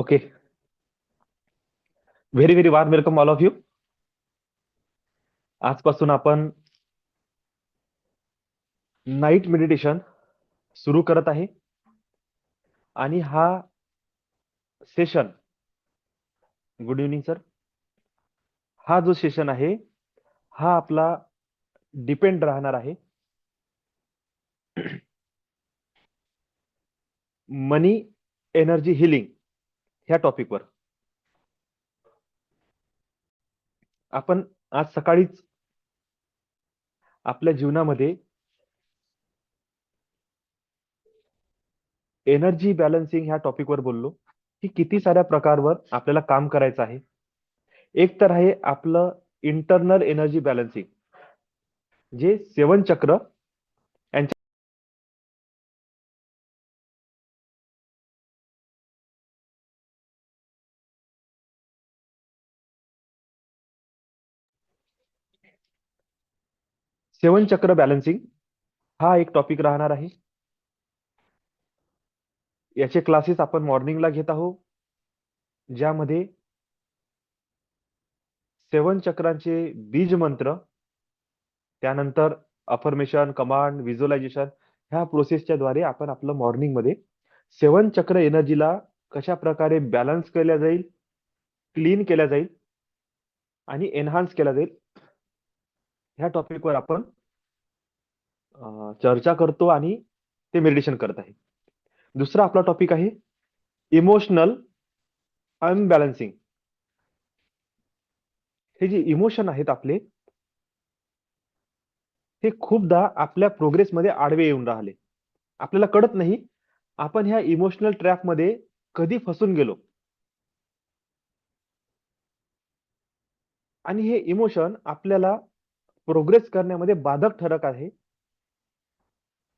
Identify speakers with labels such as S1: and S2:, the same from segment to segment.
S1: Okay. Very very warm welcome all of you. आजपासून आपण night meditation सुरू करत आहे. आणि हा सेशन, गुड इव्हनिंग सर. हा जो सेशन आहे हा आपला डिपेंड राहणार आहे मनी एनर्जी हिलिंग ह्या टॉपिकवर. आपण आज सकाळीच आपल्या जीवनामध्ये एनर्जी बॅलन्सिंग ह्या टॉपिकवर बोललो की किती साऱ्या प्रकारवर आपल्याला काम करायचं आहे. एक तर आहे आपलं internal energy balancing, J seven चक्र यांच्या सेवन चक्र बॅलन्सिंग हा एक टॉपिक राहणार आहे. याचे क्लासेस आपण मॉर्निंगला घेत आहोत, ज्यामध्ये सेवन चक्रांचे बीज मंत्र, त्यानंतर अफर्मेशन, कमांड, व्हिज्युअलायझेशन ह्या प्रोसेसच्या द्वारे आपण आपलं मॉर्निंग मध्ये सेवन चक्र एनर्जीला कशा प्रकारे बॅलन्स केल्या जाईल, क्लीन केल्या जाईल आणि एनहान्स केल्या जाईल ह्या टॉपिकवर आपण चर्चा करतो आणि ते मेडिटेशन करत आहे. दुसरा आपला टॉपिक आहे इमोशनल अनबॅलन्सिंग. हे जे इमोशन आहेत आपले, हे खूपदा आपल्या प्रोग्रेसमध्ये आडवे येऊन राहिले. आपल्याला कळत नाही आपण ह्या इमोशनल ट्रॅप मध्ये कधी फसून गेलो. आणि हे इमोशन आपल्याला प्रोग्रेस करण्यामध्ये बाधक ठरत आहे.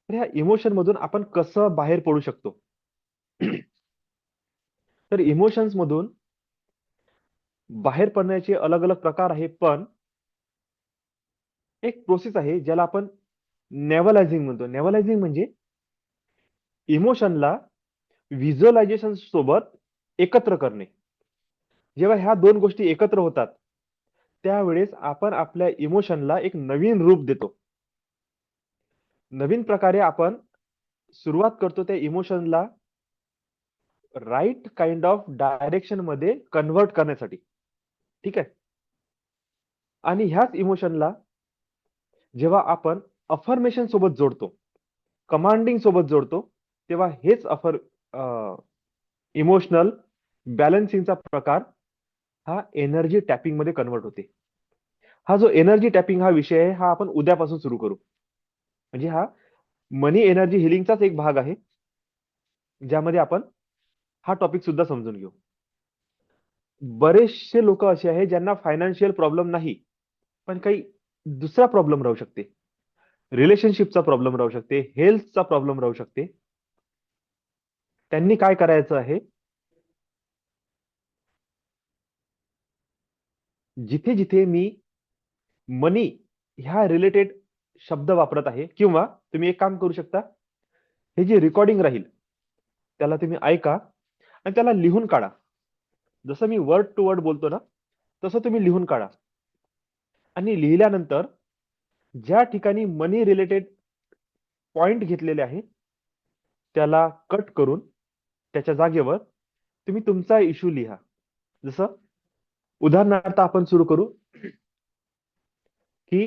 S1: तर ह्या इमोशन मधून आपण कसं बाहेर पडू शकतो? तर इमोशन्स मधून बाहेर पडण्याचे अलग अलग प्रकार आहे, पण एक प्रोसेस आहे ज्याला आपण नेव्हलायझिंग म्हणतो. नेव्हलायझिंग म्हणजे इमोशनला व्हिज्युअलायझेशन सोबत एकत्र करणे. जेव्हा ह्या दोन गोष्टी एकत्र होतात, त्यावेळेस आपण आपल्या इमोशनला एक नवीन रूप देतो. नवीन प्रकारे आपण सुरुवात करतो त्या इमोशनला राईट काइंड ऑफ डायरेक्शन मध्ये कन्व्हर्ट करण्यासाठी. ठीक आहे. आणि ह्याच इमोशनला जेव्हा आपण अफर्मेशन सोबत जोडतो, कमांडिंग सोबत जोडतो, तेव्हा हेच इमोशनल बॅलन्सिंगचा प्रकार हा एनर्जी टॅपिंग मध्ये कन्वर्ट होते. हा जो एनर्जी टॅपिंग हा विषय आहे, हा आपण उद्यापासून सुरू करू. म्हणजे हा मनी एनर्जी हिलिंगचाच एक भाग आहे, ज्यामध्ये आपण हा टॉपिक सुद्धा समजून घेऊ. बरेचसे लोक असे आहेत ज्यांना फायनान्शियल प्रॉब्लेम नाही, पण काही दुसरा प्रॉब्लेम राहू शकते. रिलेशनशिपचा प्रॉब्लेम राहू शकते, हेल्थचा प्रॉब्लेम राहू शकते. त्यांनी काय करायचं आहे, जिथे जिथे मी मनी ह्या रिलेटेड शब्द वापरत आहे, किंवा तुम्ही एक काम करू शकता, हे जे रेकॉर्डिंग राहील त्याला तुम्ही ऐका आणि त्याला लिहून काढा. जसं मी वर्ड टू वर्ड बोलतो ना, तसं तुम्ही लिहून काढा. आणि लिहिल्यानंतर ज्या ठिकाणी मनी रिलेटेड पॉइंट घेतलेले आहे त्याला कट करून त्याच्या जागेवर तुम्ही तुमचा इश्यू लिहा. जसं उदाहरणार्थ आपण सुरू करू की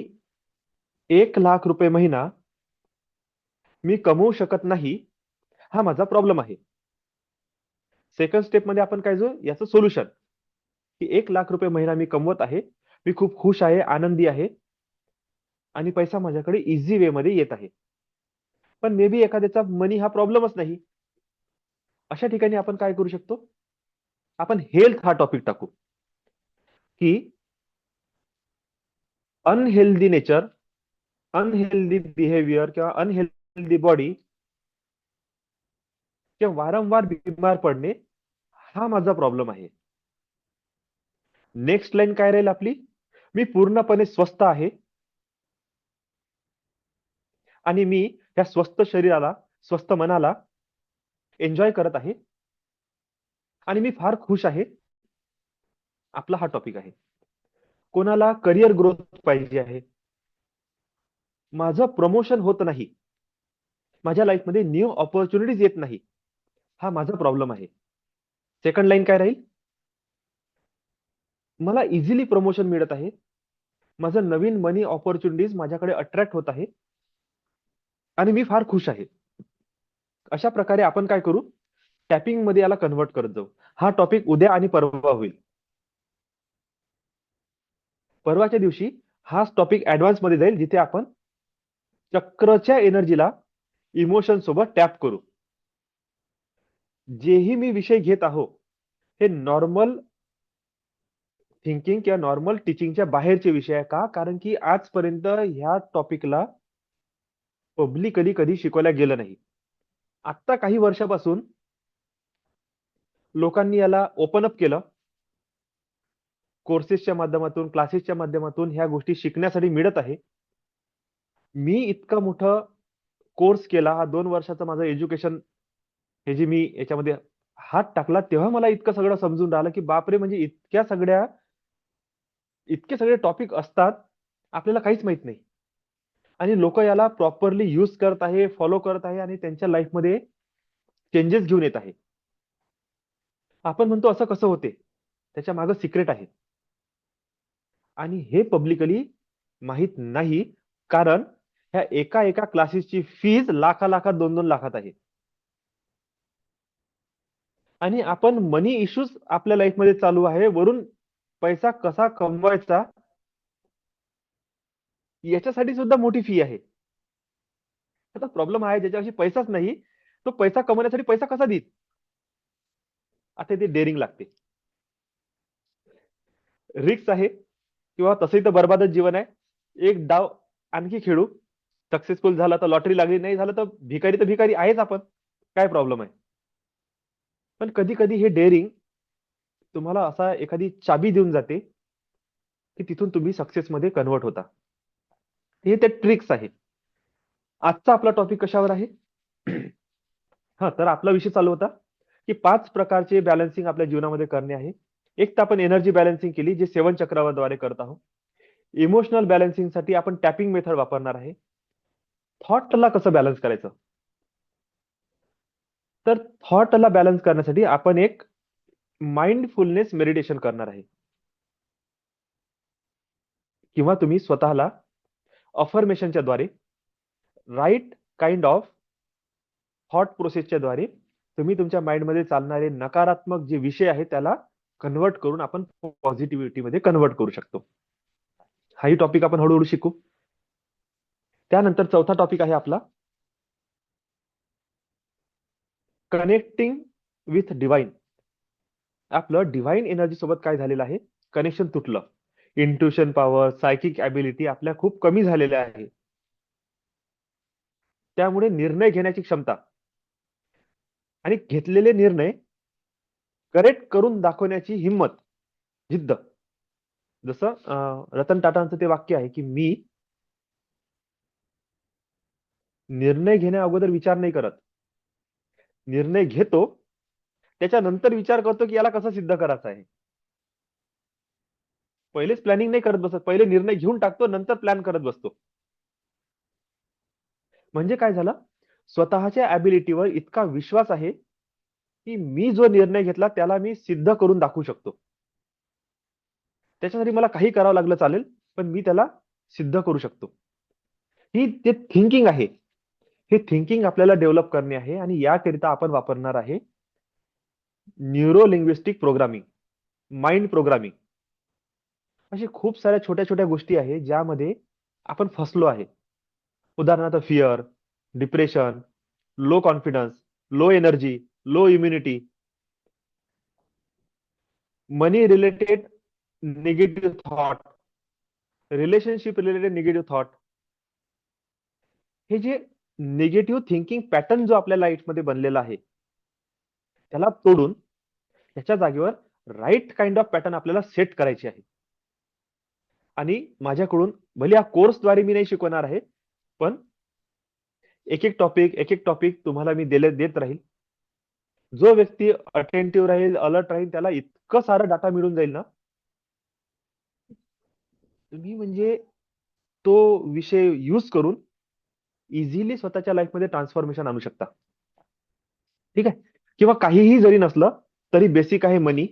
S1: 1 लाख रुपये महिना मी कमवू शकत नाही, हा माझा प्रॉब्लेम आहे. सेकंड स्टेप मध्ये आपण काय जो याचं सोल्युशन, की 1 लाख रुपये महिना मी कमवत आहे, मी खूप खुश आहे, आनंदी आहे आणि पैसा माझ्याकडे इझी वे मध्ये येत आहे. पण मे बी एखाद्याचा मनी हा प्रॉब्लेमच नाही. अशा ठिकाणी आपण काय करू शकतो, आपण हेल्थ हा टॉपिक टाकू, की अनहेल्दी नेचर, अनहेल्दी बिहेवियर किंवा अनहेल्दी बॉडी किंवा वारंवार बिमार पडणे हा माझा प्रॉब्लेम आहे. नेक्स्ट लाईन काय राहील आपली, मी पूर्णपणे स्वस्थ आहे आणि मी या स्वस्थ शरीराला, स्वस्थ मनाला एन्जॉय करत आहे. आणि मी फार खुश आहे. आपला हा टॉपिक आहे. कोणाला करिअर ग्रोथ पाहिजे आहे, माझं प्रमोशन होत नाही, माझ्या लाईफमध्ये न्यू ऑपॉर्च्युनिटीज येत नाही, हा माझा प्रॉब्लेम आहे. सेकंड लाईन काय राहील? मला इझिली प्रमोशन मिळत आहे, माझं नवीन मनी ऑपॉर्च्युनिटीज माझ्याकडे अट्रॅक्ट होत आहे आणि मी फार खुश आहे. अशा प्रकारे आपण काय करू, टॅपिंग मध्ये याला कन्वर्ट करत जाऊ. हा टॉपिक उद्या आणि परवा होईल. परवाच्या दिवशी हाच टॉपिक ऍडव्हान्स मध्ये जाईल, जिथे आपण चक्रच्या एनर्जीला इमोशन सोबत टॅप करू. जेही मी विषय घेत आहो, हे नॉर्मल थिंकिंग किंवा नॉर्मल टीचिंगच्या बाहेरचे विषय आहे. का? कारण की आजपर्यंत ह्या टॉपिकला पब्लिकली कधी शिकवल्या गेलं नाही. आत्ता काही वर्षापासून लोकांनी याला ओपन अप केलं. कोर्सेसच्या माध्यमातून, क्लासेसच्या माध्यमातून ह्या गोष्टी शिकण्यासाठी मिळत आहे. मी इतका मोठा कोर्स केला, हा 2 वर्षाचा माझं एज्युकेशन, हे जे मी याच्यामध्ये हात टाकला, तेव्हा मला इतकं सगळं समजून राहिलं की बापरे, म्हणजे इतके सगळे टॉपिक असतात, आपल्याला काहीच माहित नाही. आणि लोक याला प्रॉपरली यूज करत आहे, फॉलो करत आहे आणि त्यांच्या लाईफमध्ये चेंजेस घेऊन येत आहे. आपण म्हणतो असं कसं होते, त्याच्या मागे सिक्रेट आहे आणि हे पब्लिकली माहित नाही. कारण ह्या एका एका क्लासेसची फीज लाखात 2-2 लाखात आहे. आणि आपण मनी इश्यूज आपल्या लाईफमध्ये चालू आहे, वरून पैसा कसा कमवायचा याच्यासाठी सुद्धा मोठी फी आहे. आता प्रॉब्लेम आहे, ज्याच्याशी पैसाच नाही, तो पैसा कमवण्यासाठी पैसा कसा देईल? आता ते डेअरिंग लागते, रिक्स आहे, किंवा तसंही तर बरबादच जीवन आहे. एक डाव आणखी खेळू, सक्सेसफुल झाला तर लॉटरी लागली, नाही झालं तर भिकारी आहेच आपण. काय प्रॉब्लेम आहे? पण कधी कधी हे डेअरिंग तुम्हाला असा एखादी चाबी देऊन जाते की तिथून तुम्ही सक्सेस मध्ये कन्वर्ट होता. हे ते ट्रिक्स आहे. आजचा आपला टॉपिक कशावर आहे? हा, तर आपला विषय चालू होता की 5 प्रकारचे बॅलन्सिंग आपल्या जीवनामध्ये करणे आहे. एक तर आपण एनर्जी बॅलन्सिंग केली, जे 7 चक्राद्वारे करत आहोत. इमोशनल बॅलन्सिंग साठी आपण टॅपिंग मेथड वापरणार आहे. थॉटला कसं बॅलन्स करायचं, तर थॉटला बॅलन्स करण्यासाठी आपण एक माइंडफुलनेस मेडिटेशन करणार आहे. किंवा तुम्ही स्वतःला अफर्मेशनच्या द्वारे, राईट काइंड ऑफ थॉट प्रोसेसच्या द्वारे, तुम्ही तुमच्या माइंडमध्ये चालणारे नकारात्मक जे विषय आहे त्याला कन्वर्ट करून आपण पॉझिटिव्हिटी मध्ये कन्वर्ट करू शकतो. हाही टॉपिक आपण हळूहळू शिकू. त्यानंतर चौथा टॉपिक आहे आपला कनेक्टिंग विथ डिवाइन. आपलं डिवाइन एनर्जी सोबत काय झालेलं आहे, कनेक्शन तुटलं. इंट्युशन पॉवर, सायकिक ॲबिलिटी आपल्या खूप कमी झालेल्या आहे. त्यामुळे निर्णय घेण्याची क्षमता आणि घेतलेले निर्णय करेक्ट करून दाखवण्याची हिंमत, जिद्द. जसं रतन टाटांचं ते वाक्य आहे की मी निर्णय घेण्या अगोदर विचार नाही करत, निर्णय घेतो, त्याच्यानंतर विचार करतो की याला कसं सिद्ध करायचं आहे. पहिलेच प्लॅनिंग नाही करत बसत, पहिले निर्णय घेऊन टाकतो, नंतर प्लॅन करत बसतो. म्हणजे काय झालं, स्वतःच्या ॲबिलिटीवर इतका विश्वास आहे की मी जो निर्णय घेतला त्याला मी सिद्ध करून दाखवू शकतो. त्याच्यासाठी मला काही करावं लागलं चालेल, पण मी त्याला सिद्ध करू शकतो. ही ते थिंकिंग आहे. हे थिंकिंग आपल्याला डेव्हलप करणे आहे आणि याकरिता आपण वापरणार आहे neuro linguistic programming, mind programming. अशी खूप साऱ्या छोट्या छोट्या गोष्टी आहेत ज्यामध्ये आपण फसलो आहे. उदाहरणार्थ fear, depression, low confidence, low energy, low immunity, money related negative thought, relationship related negative thought. हे जे निगेटिव्ह थिंकिंग पॅटर्न जो आपल्या लाईफमध्ये बनलेला आहे, त्याला तोडून त्याच्या जागेवर राईट काइंड ऑफ पॅटर्न आपल्याला सेट करायची आहे. आणि माझ्याकडून भले या कोर्सद्वारे मी नाही शिकवणार आहे, पण एक एक टॉपिक तुम्हाला मी देत राहील. जो व्यक्ती अटेंटिव्ह राहील, अलर्ट राहील, त्याला इतकं सारं डाटा मिळून जाईल ना, तुम्ही म्हणजे तो विषय यूज करून इझिली स्वतःच्या लाईफमध्ये ट्रान्सफॉर्मेशन आणू शकता. ठीक आहे. किंवा काहीही जरी नसलं तरी बेसिक आहे मनी.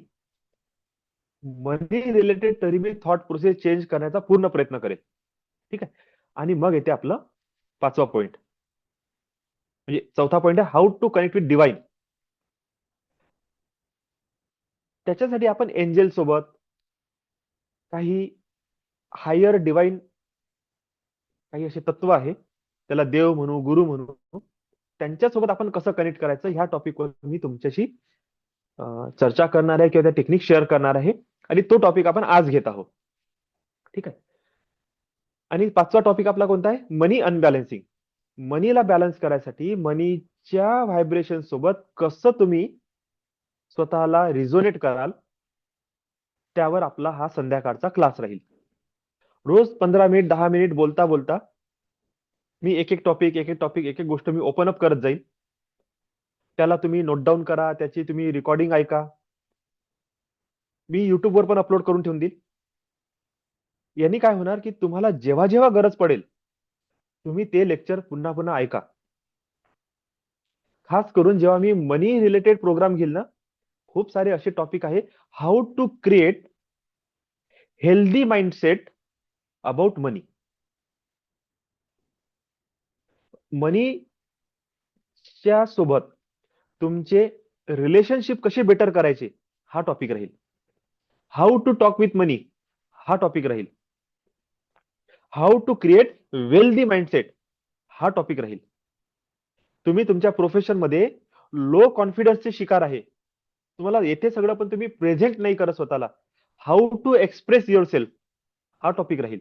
S1: मनी रिलेटेड तरी मी थॉट प्रोसेस चेंज करण्याचा पूर्ण प्रयत्न करेल. ठीक आहे. आणि मग येते आपलं पाचवा पॉईंट, म्हणजे चौथा पॉईंट आहे how to connect with divine. त्याच्यासाठी आपण एंजल सोबत, काही हायर डिवाइन, काही असे तत्व आहे, त्याला देव म्हणू, गुरु म्हणू, त्यांच्यासोबत आपण कसं कनेक्ट करायचं ह्या टॉपिकवर मी तुमच्याशी चर्चा करणार आहे किंवा त्या टेक्निक शेअर करणार आहे. आणि तो टॉपिक आपण आज घेत आहोत. ठीक आहे. आणि पाचवा टॉपिक आपला कोणता आहे? मनी अनबॅलन्सिंग. मनीला बॅलन्स करायसाठी मनीच्या व्हायब्रेशन सोबत कसं तुम्ही स्वतःला रिझोनेट कराल, त्यावर आपला हा संध्याकाळचा क्लास राहील. रोज 15 मिनिट, 10 मिनिट बोलता बोलता मी एक एक टॉपिक, एक एक टॉपिक, एक एक गोष्ट मी ओपन अप करत जाईल. त्याला तुम्ही नोट डाऊन करा, त्याची तुम्ही रेकॉर्डिंग ऐका. मी युट्यूबवर पण अपलोड करून ठेवून देईल. यांनी काय होणार की तुम्हाला जेव्हा जेव्हा गरज पडेल, तुम्ही ते लेक्चर पुन्हा पुन्हा ऐका. खास करून जेव्हा मी मनी रिलेटेड प्रोग्राम घेईल ना, खूप सारे असे टॉपिक आहे, how to create healthy mindset about money. मनीच्या सोबत तुमचे रिलेशनशिप कसे बेटर करायचे हा टॉपिक राहील. How to talk with money हा टॉपिक राहील. How to create wealthy mindset हा टॉपिक राहील. तुम्ही तुमच्या प्रोफेशन मध्ये लो कॉन्फिडन्सचे शिकार आहे, तुम्हाला येथे सगळं पण तुम्ही प्रेझेंट नाही करत स्वतःला, how to express your self हा टॉपिक राहील.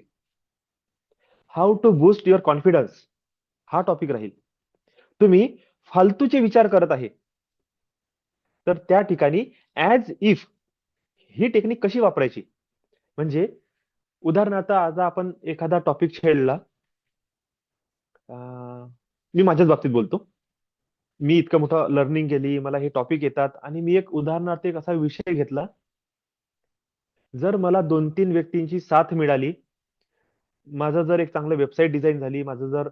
S1: How to boost your confidence हा टॉपिक राहील. तुम्ही फालतूचे विचार करत आहे, तर त्या ठिकाणी ऍज इफ ही टेक्निक कशी वापरायची, म्हणजे उदाहरणार्थ आज आपण एखादा टॉपिक छेडला. मी माझ्याच बाबतीत बोलतो. मी इतकं मोठं लर्निंग केली, मला हे टॉपिक येतात, आणि मी एक उदाहरणार्थ एक असा विषय घेतला. जर मला 2-3 व्यक्तींची साथ मिळाली, माझं जर एक चांगलं वेबसाईट डिझाईन झाली, माझं जर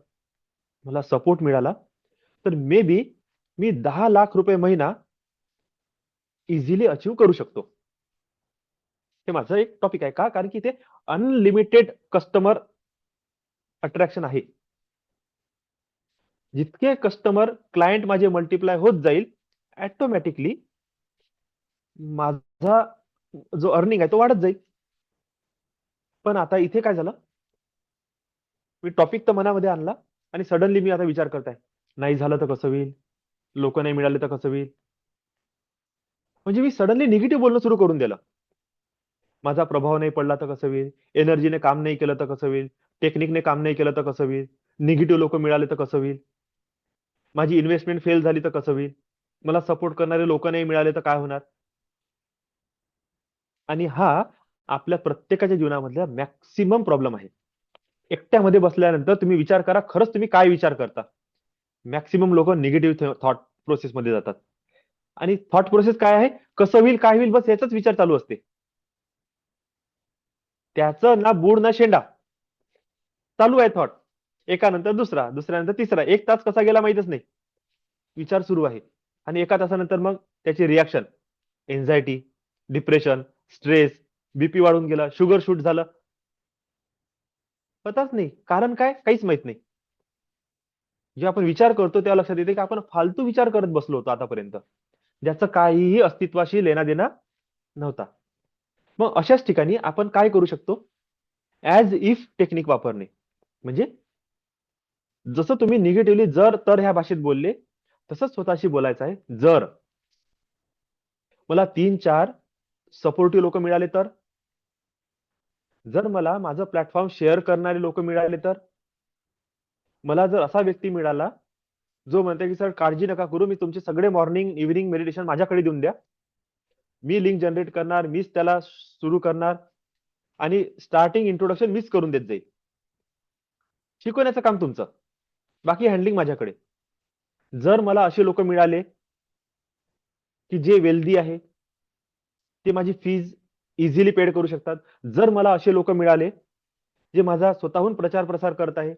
S1: मला सपोर्ट मिळाला, तर मे बी मी 10 लाख रुपये महिना इझिली अचीव्ह करू शकतो. हे माझं एक टॉपिक आहे. का? कारण की ते अनलिमिटेड कस्टमर अट्रॅक्शन आहे. जितके कस्टमर, क्लायंट माझे मल्टिप्लाय होत जाईल, ऑटोमॅटिकली माझा जो अर्निंग आहे तो वाढत जाईल. पण आता इथे काय झालं, मी टॉपिक तर मनामध्ये आणला आणि सडनली मी आता विचार करताय, नाही झालं तर कसं होईल, लोक नाही मिळाले तर कसं होईल. म्हणजे मी सडनली निगेटिव्ह बोलणं सुरू करून दिलं. माझा प्रभाव नाही पडला तर कसं होईल, एनर्जीने काम नाही केलं तर कसं होईल, टेक्निकने काम नाही केलं तर कसं होईल, निगेटिव्ह लोक मिळाले तर कसं होईल, माझी इन्व्हेस्टमेंट फेल झाली तर कसं होईल, मला सपोर्ट करणारे लोक नाही मिळाले तर काय होणार. आणि हा आपल्या प्रत्येकाच्या जीवनामधला मॅक्सिमम प्रॉब्लेम आहे. एकट्यामध्ये बसल्यानंतर तुम्ही विचार करा, खरंच तुम्ही काय विचार करता. मॅक्सिमम लोक निगेटिव्ह थॉट प्रोसेस मध्ये जातात. आणि थॉट प्रोसेस काय आहे, कसं होईल, काय होईल, बस याचाच विचार चालू असते. त्याचं ना बूड ना शेंडा, चालू आहे थॉट, एकानंतर दुसरा, दुसऱ्यानंतर तिसरा, 1 तास कसा गेला माहितच नाही, विचार सुरू आहे. आणि एका तासानंतर मग त्याची reaction, anxiety, depression, stress, BP वाढून गेला, शुगर शूट झालं, पताच नाही. कारण काय, काहीच माहित नाही. जे आपण विचार करतो तेव्हा लक्षात येते की आपण फालतू विचार करत बसलो होतो आतापर्यंत, ज्याचं काहीही अस्तित्वाशी लेना देना नव्हता. मग अशाच ठिकाणी आपण काय करू शकतो, ऍज इफ टेक्निक वापरणे. म्हणजे जसं तुम्ही निगेटिव्हली जर तर ह्या भाषेत बोलले, तसंच स्वतःशी बोलायचं आहे. जर मला 3-4 सपोर्टिव्ह लोक मिळाले तर, जर मला माझं प्लॅटफॉर्म शेअर करणारे लोक मिळाले तर, मला जर असा व्यक्ती मिळाला जो म्हणते की सर काळजी नका करू, मी तुमचे सगळे मॉर्निंग इव्हिनिंग मेडिटेशन माझ्याकडे देऊन द्या, मी लिंक जनरेट करणार, मीच त्याला सुरू करणार, आणि स्टार्टिंग इंट्रोडक्शन मीच करून देत जाईल, शिकवण्याचं काम तुमचं, बाकी हँडलिंग माझ्याकडे. जर मला असे लोक मिळाले, की जे वेल्दी आहे ते माझी फीज इझिली पेड करू शकतात. जर मला असे लोक मिळाले जे माझा स्वतःहून प्रचार प्रसार करत आहे,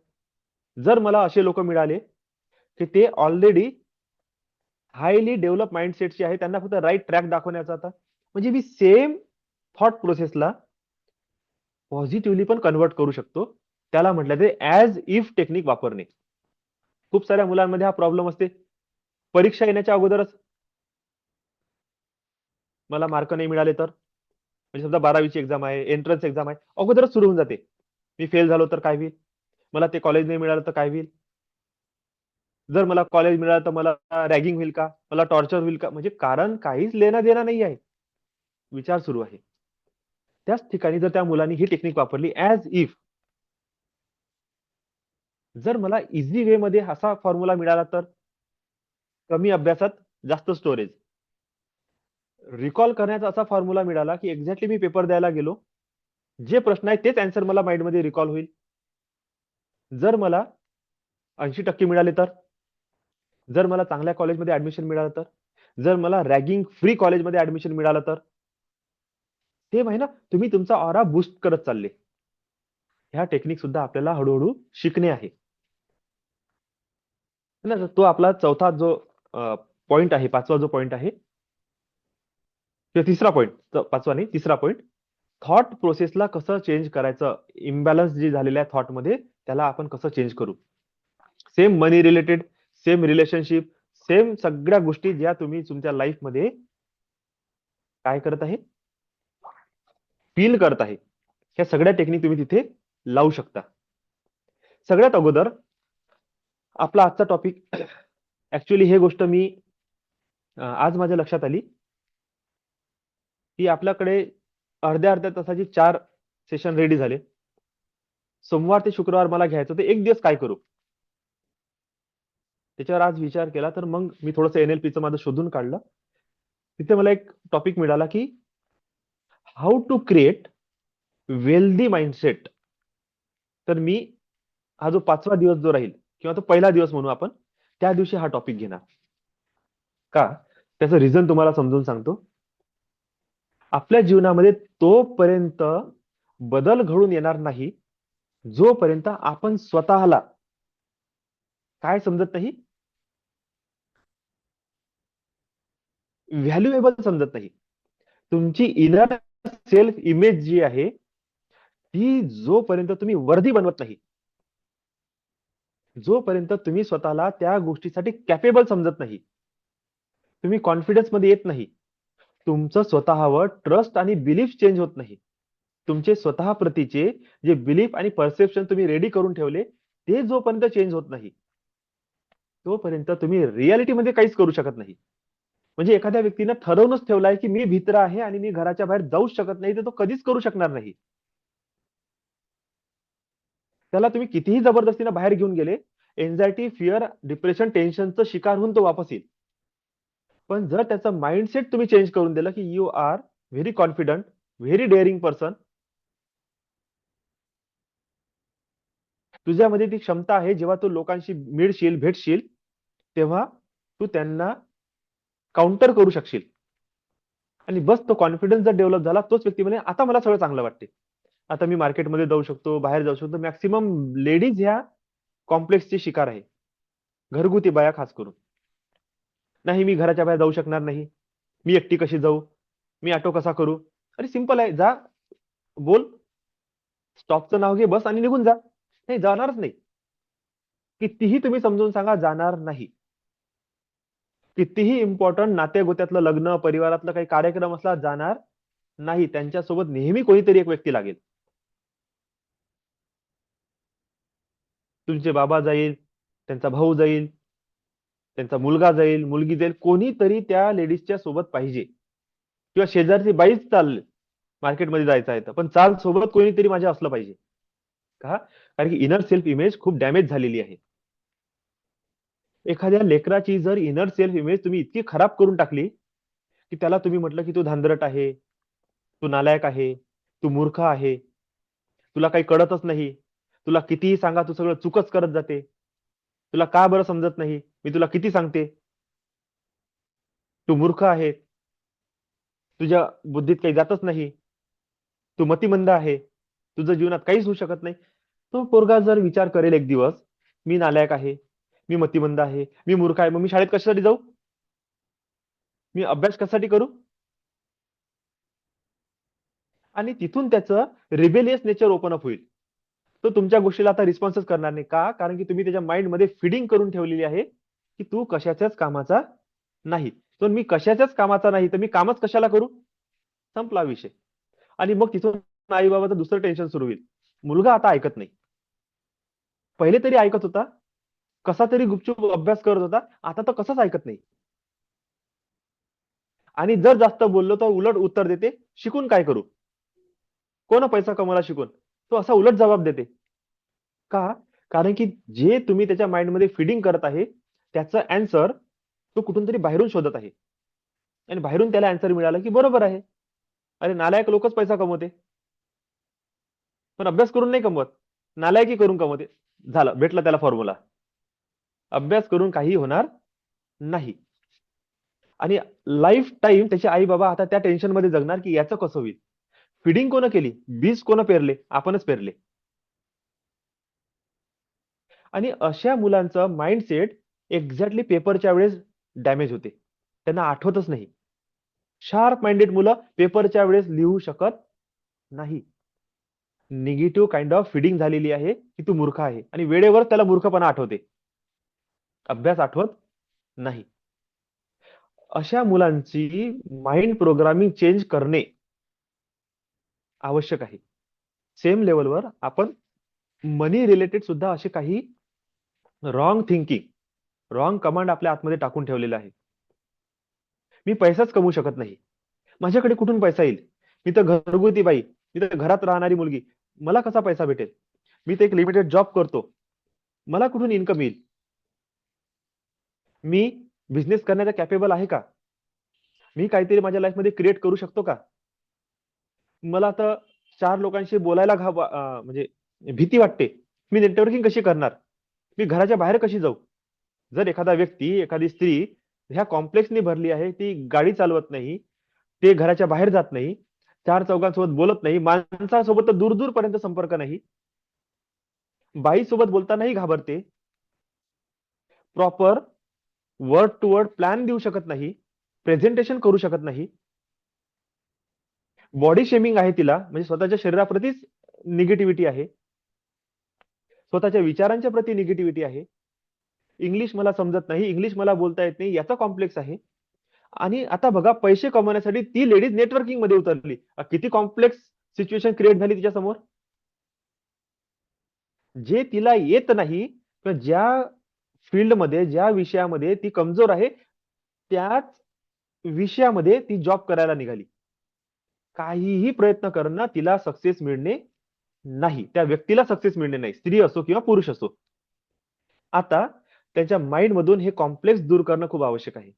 S1: जर मला असे लोक मिळाले की ते ऑलरेडी हायली डेव्हलप माइंडसेटचे आहे, त्यांना फक्त राईट ट्रॅक दाखवण्याचा आता, म्हणजे मी सेम थॉट प्रोसेसला पॉझिटिव्हली पण कन्वर्ट करू शकतो. त्याला म्हटलं ते ऍज इफ टेक्निक वापरणे. खूप साऱ्या मुलांमध्ये हा प्रॉब्लेम असते. परीक्षा येण्याच्या अगोदरच मला मार्क नाही मिळाले तर, म्हणजे समजा 12वीची एक्झाम आहे, एंट्रन्स एक्झाम आहे, अगोदरच सुरू होऊन जाते. मी फेल झालो तर काय होईल, मला ते कॉलेज नाही मिळालं तर काय होईल, जर मला कॉलेज मिळालं तर मला रॅगिंग होईल का, मला टॉर्चर होईल का, म्हणजे कारण काहीच लेणं देणं नाही आहे, विचार सुरू आहे. त्याच ठिकाणी जर त्या मुलांनी ही टेक्निक वापरली ऍज इफ, जर मला इझी वे मध्ये असा फॉर्म्युला मिळाला तर, कमी अभ्यासात जास्त स्टोरेज, रिकॉल करण्याचा असा फॉर्म्युला मिळाला की एक्झॅक्टली मी पेपर द्यायला गेलो, जे प्रश्न आहे तेच अँसर मला माइंडमध्ये रिकॉल होईल. जर मला 80% मिळाले तर, जर मला चांगल्या कॉलेजमध्ये ऍडमिशन मिळालं तर, जर मला रॅगिंग फ्री कॉलेजमध्ये ऍडमिशन मिळालं तर, ते आहे ना, तुम्ही तुमचा ऑरा बूस्ट करत चालले. ह्या टेक्निक सुद्धा आपल्याला हळूहळू शिकणे आहे ना. तो आपला चौथा जो पॉइंट आहे, पाचवा जो पॉइंट आहे, किंवा तिसरा पॉइंट, पाचवा नाही तिसरा पॉइंट, थॉट प्रोसेसला कसं चेंज करायचं, इम्बॅलन्स जी झालेल्या आहे थॉट मध्ये, त्याला आपण कसं चेंज करू. सेम मनी रिलेटेड, सेम रिलेशनशिप, सेम सगळ्या गोष्टी ज्या तुम्ही तुमच्या लाईफ मध्ये काय करत आहे, फील करत आहे, ह्या सगळ्या टेक्निक तुम्ही तिथे लावू शकता. सगळ्यात अगोदर आपला आजचा टॉपिक, ऍक्च्युली हे गोष्ट मी आज माझ्या लक्षात आली की आपल्याकडे अर्ध्या अर्ध्या तासाची 4 सेशन रेडी झाले. सोमवार ते शुक्रवार मला घ्यायचं, तर एक दिवस काय करू, त्याच्यावर आज विचार केला. तर मग मी थोडंसं एनएलपीचं माझं शोधून काढलं. तिथे मला एक टॉपिक मिळाला की how to create wealthy mindset. तर मी हा जो 5वा दिवस जो राहील, किंवा तो पहिला दिवस म्हणू आपण, त्या दिवशी हा टॉपिक घेणार. का, त्याचं रिझन तुम्हाला समजून सांगतो. आपल्या जीवनामध्ये तोपर्यंत बदल घडून येणार नाही जोपर्यंत आपण स्वतःला काय समजत नाही, व्हॅल्युएबल समजत नाही. तुमची इनर सेल्फ इमेज जी आहे ती जोपर्यंत तुम्ही वर्दी बनवत नाही, जोपर्यंत तुम्ही स्वतःला त्या गोष्टीसाठी कॅपेबल समजत नाही, तुम्ही कॉन्फिडन्स मध्ये येत नाही, तुमचं स्वतःवर ट्रस्ट आणि बिलीफ चेंज होत नाही, तुमचे स्वतः प्रतीचे जे बिलीफ आणि परसेप्शन तुम्ही रेडी करून ठेवले ते जोपर्यंत चेंज होत नाही, तोपर्यंत तुम्ही रियालिटीमध्ये काहीच करू शकत नाही. म्हणजे एखाद्या व्यक्तीनं ठरवूनच ठेवलाय की मी भित्र आहे आणि मी घराच्या बाहेर जाऊच शकत नाही, तर तो कधीच करू शकणार नाही. त्याला तुम्ही कितीही जबरदस्तीने बाहेर घेऊन गेले, एन्झायटी, फिअर, डिप्रेशन, टेन्शनचं शिकार होऊन तो वापस येईल. पण जर त्याचं माइंडसेट तुम्ही चेंज करून दिलं की you are very confident, very daring person, तुझ्यामध्ये ती क्षमता आहे, जेव्हा तू लोकांशी मिळशील, भेटशील, तेव्हा तू त्यांना काउंटर करू शकशील. आणि बस तो कॉन्फिडन्स जर डेव्हलप झाला, तोच व्यक्ती म्हणे आता मला सगळं चांगलं वाटते, आता मी मार्केटमध्ये जाऊ शकतो, बाहेर जाऊ शकतो. मॅक्सिमम लेडीज ह्या कॉम्प्लेक्सची शिकार आहे, घरगुती बाया खास करून. नाही, मी घराच्या बाहेर जाऊ शकणार नाही, मी एकटी कशी जाऊ, मी ऑटो कसा करू. अरे सिंपल आहे, जा, बोल, स्टॉपचं नाव घे, बस आणि निघून जा. नाही, जाणारच नाही. कितीही तुम्ही समजून सांगा, जाणार नाही. कितीही इम्पॉर्टंट नातेगोत्यातलं लग्न, परिवारातलं काही कार्यक्रम असला, जाणार नाही. त्यांच्यासोबत नेहमी कोणीतरी एक व्यक्ती लागेल. तुमचे बाबा जाईल, त्यांचा भाऊ जाईल, त्यांचा मुलगा जाईल, मुलगी जाईल, कोणीतरी त्या लेडीजच्या सोबत पाहिजे. किंवा शेजारची बाईच चालली, मार्केटमध्ये जायचं आहे तर, पण चाल सोबत कोणीतरी माझ्या असलं पाहिजे. का, कारण की इनर सेल्फ इमेज खूप डॅमेज झालेली आहे. एखाद्या लेकराची जर इनर सेल्फ इमेज तुम्ही इतकी खराब करून टाकली की त्याला तुम्ही म्हटलं की तू धांदरट आहे, तू नालायक आहे, तू मूर्ख आहे, तुला काही कळतच नाही, तुला कितीही सांगा तू सगळं चुकच करत जाते, तुला का बरं समजत नाही, मी तुला किती सांगते. तू मूर्ख आहे, तुझ्या बुद्धीत काही जातच नाही, तू मतिमंद आहे, तुझं जीवनात काहीच होऊ शकत नाही. तो पोरगा जर विचार करेल एक दिवस, मी नालायक आहे, मी मतिमंद आहे, मी मूर्ख आहे, मग मी शाळेत कशासाठी जाऊ, मी अभ्यास कशासाठी करू, आणि तिथून त्याचं रिबेलियस नेचर ओपन अप होईल. तो तुमच्या गोष्टीला आता रिस्पॉन्सच करणार नाही. का? कारण की तुम्ही त्याच्या माइंड मध्ये फिडिंग करून ठेवलेली आहे की तू कशाच्याच कामाचा नाही. तर मी कशाच्याच कामाचा नाही तर मी कामच कशाला करू. संपला विषय. आणि मग तिथून आई बाबाचं दुसरं टेन्शन सुरू होईल. मुलगा आता ऐकत नाही. पहिले तरी ऐकत होता, कसा तरी गुपचूप अभ्यास करत होता, आता तर कसंच ऐकत नाही. आणि जर जास्त बोललो तर उलट उत्तर देते, शिकून काय करू, कोण पैसा कमवला शिकून. तो असा उलट जबाब देते. का? कारण की जे तुम्ही त्याच्या माइंडमध्ये फिडिंग करत आहे त्याचं अँसर तो कुठून तरी बाहेरून शोधत आहे. आणि बाहेरून त्याला अँसर मिळाला की बरोबर आहे, अरे नालायक लोकच पैसा कमवते, पण अभ्यास करून नाही कमवत, नालायकी करून कमवते. झालं, भेटला त्याला फॉर्म्युला. अभ्यास करून काही होणार नाही. आणि लाईफ टाईम त्याचे आई बाबा आता त्या टेन्शन मध्ये जगणार की याचं कसं होईल. फिडिंग कोण केली, बीज कोण पेरले, आपणच पेरले. आणि अशा मुलांचं माइंडसेट एक्झॅक्टली पेपरच्या वेळेस डॅमेज होते, त्यांना आठवतच नाही. शार्प माइंडेड मुलं पेपरच्या वेळेस लिहू शकत नाही. निगेटिव्ह काइंड ऑफ फिडिंग झालेली आहे की तू मूर्ख आहे, आणि वेळेवर त्याला मूर्खपणा आठवते, अभ्यास आठवत नाही. अशा मुलांची माइंड प्रोग्रामिंग चेंज करणे आवश्यक आहे. सेम लेवलवर आपण मनी रिलेटेड सुद्धा असे काही रॉंग थिंकिंग, रॉंग कमांड आपल्या आतमध्ये टाकून ठेवलेले आहे. मी पैसाच कमवू शकत नाही, माझ्याकडे कुठून पैसा येईल, मी तर घरगुती बाई, मी तर घरात राहणारी मुलगी, मला कसा पैसा भेटेल, मी तर एक लिमिटेड जॉब करतो, मला कुठून इन्कम येईल, मी बिझनेस करण्याचा कॅपेबल आहे का, मी काहीतरी माझ्या लाईफ मध्ये क्रिएट करू शकतो का, मला आता चार लोकांशी बोलायला म्हणजे भीती वाटते, मी नेटवर्किंग कशी करणार, मी घराच्या बाहेर कशी जाऊ. जर एखादा व्यक्ती, एखादी स्त्री ह्या कॉम्प्लेक्सनी भरली आहे, ती गाडी चालवत नाही, ते घराच्या बाहेर जात नाही, चार चौघांसोबत बोलत नाही, माणसासोबत तर दूर दूर पर्यंत संपर्क नाही, बाई सोबत बोलतानाही घाबरते, proper word to word plan देऊ शकत नाही, प्रेझेंटेशन करू शकत नाही, बॉडी शेमिंग आहे तिला, म्हणजे स्वतःच्या शरीराप्रतीच निगेटिव्हिटी आहे, स्वतःच्या विचारांच्या प्रती निगेटिव्हिटी आहे, इंग्लिश मला समजत नाही, इंग्लिश मला बोलता येत नाही, याचा कॉम्प्लेक्स आहे. आणि आता बघा, पैसे कमवण्यासाठी ती लेडीज नेटवर्किंग मध्ये उतरली, किती कॉम्प्लेक्स सिच्युएशन क्रिएट झाली तिच्या समोर. जे तिला येत नाही, किंवा ज्या फील्डमध्ये, ज्या विषयामध्ये ती कमजोर आहे, त्याच विषयामध्ये ती जॉब करायला निघाली. काहीही प्रयत्न करणं तिला सक्सेस मिळणे नाही, त्या व्यक्तीला सक्सेस मिळणे नाही, स्त्री असो किंवा पुरुष असो. आता त्यांच्या माइंड मधून हे कॉम्प्लेक्स दूर करणं खूप आवश्यक आहे.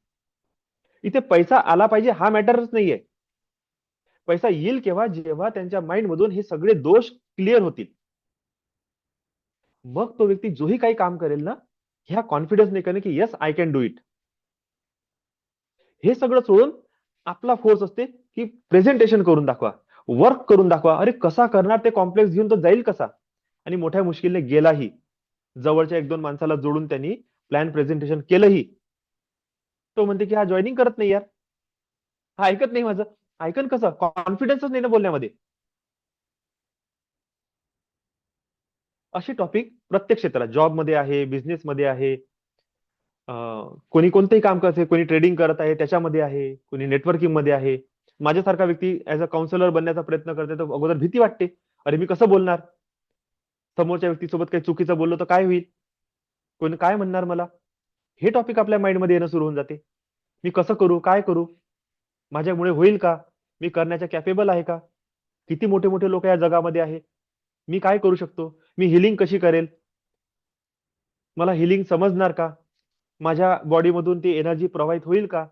S1: इथे पैसा आला पाहिजे हा मॅटरच नाहीये. पैसा येईल केव्हा, जेव्हा त्यांच्या माइंड मधून हे सगळे दोष क्लिअर होतील. मग तो व्यक्ती जोही काही काम करेल ना, ह्या कॉन्फिडन्स नाही करणे की yes I can do it. हे सगळं सोडून आपला फोर्स असते की प्रेझेंटेशन करून दाखवा, वर्क करून दाखवा. अरे कसा करणार, ते कॉम्प्लेक्स घेऊन तो जाईल कसा. आणि मोठ्या मुश्किलने गेलाही, जवळच्या एक दोन माणसाला जोडून त्यांनी प्लॅन प्रेझेंटेशन केलंही, तो म्हणते की हा जॉईनिंग करत नाही यार, हा ऐकत नाही माझं. ऐकन कसं, कॉन्फिडन्सच नाही ना बोलण्यामध्ये. असे टॉपिक प्रत्येक क्षेत्रात, जॉबमध्ये आहे, बिझनेसमध्ये आहे, कोणी कोणतेही काम करते, कोणी ट्रेडिंग करत आहे त्याच्यामध्ये आहे, कोणी नेटवर्किंग मध्ये आहे. माझ्यासारखा व्यक्ती ऍज अ काउन्सिलर बनण्याचा प्रयत्न करते, तर अगोदर भीती वाटते, अरे मी कसं बोलणार, समोरच्या व्यक्तीसोबत काही चुकीचं बोललो तर काय होईल, कोणी काय म्हणणार मला. हे टॉपिक आपल्या माइंडमध्ये येणं सुरू होऊन जाते. मी कसं करू, काय करू, माझ्यामुळे होईल का, मी करण्याच्या कॅपेबल आहे का, किती मोठे मोठे लोक या जगामध्ये आहे, मी काय करू शकतो, मी हिलिंग कशी करेल, मला हिलिंग समजणार का, माझ्या बॉडीमधून ती एनर्जी प्रोव्हाइड होईल का,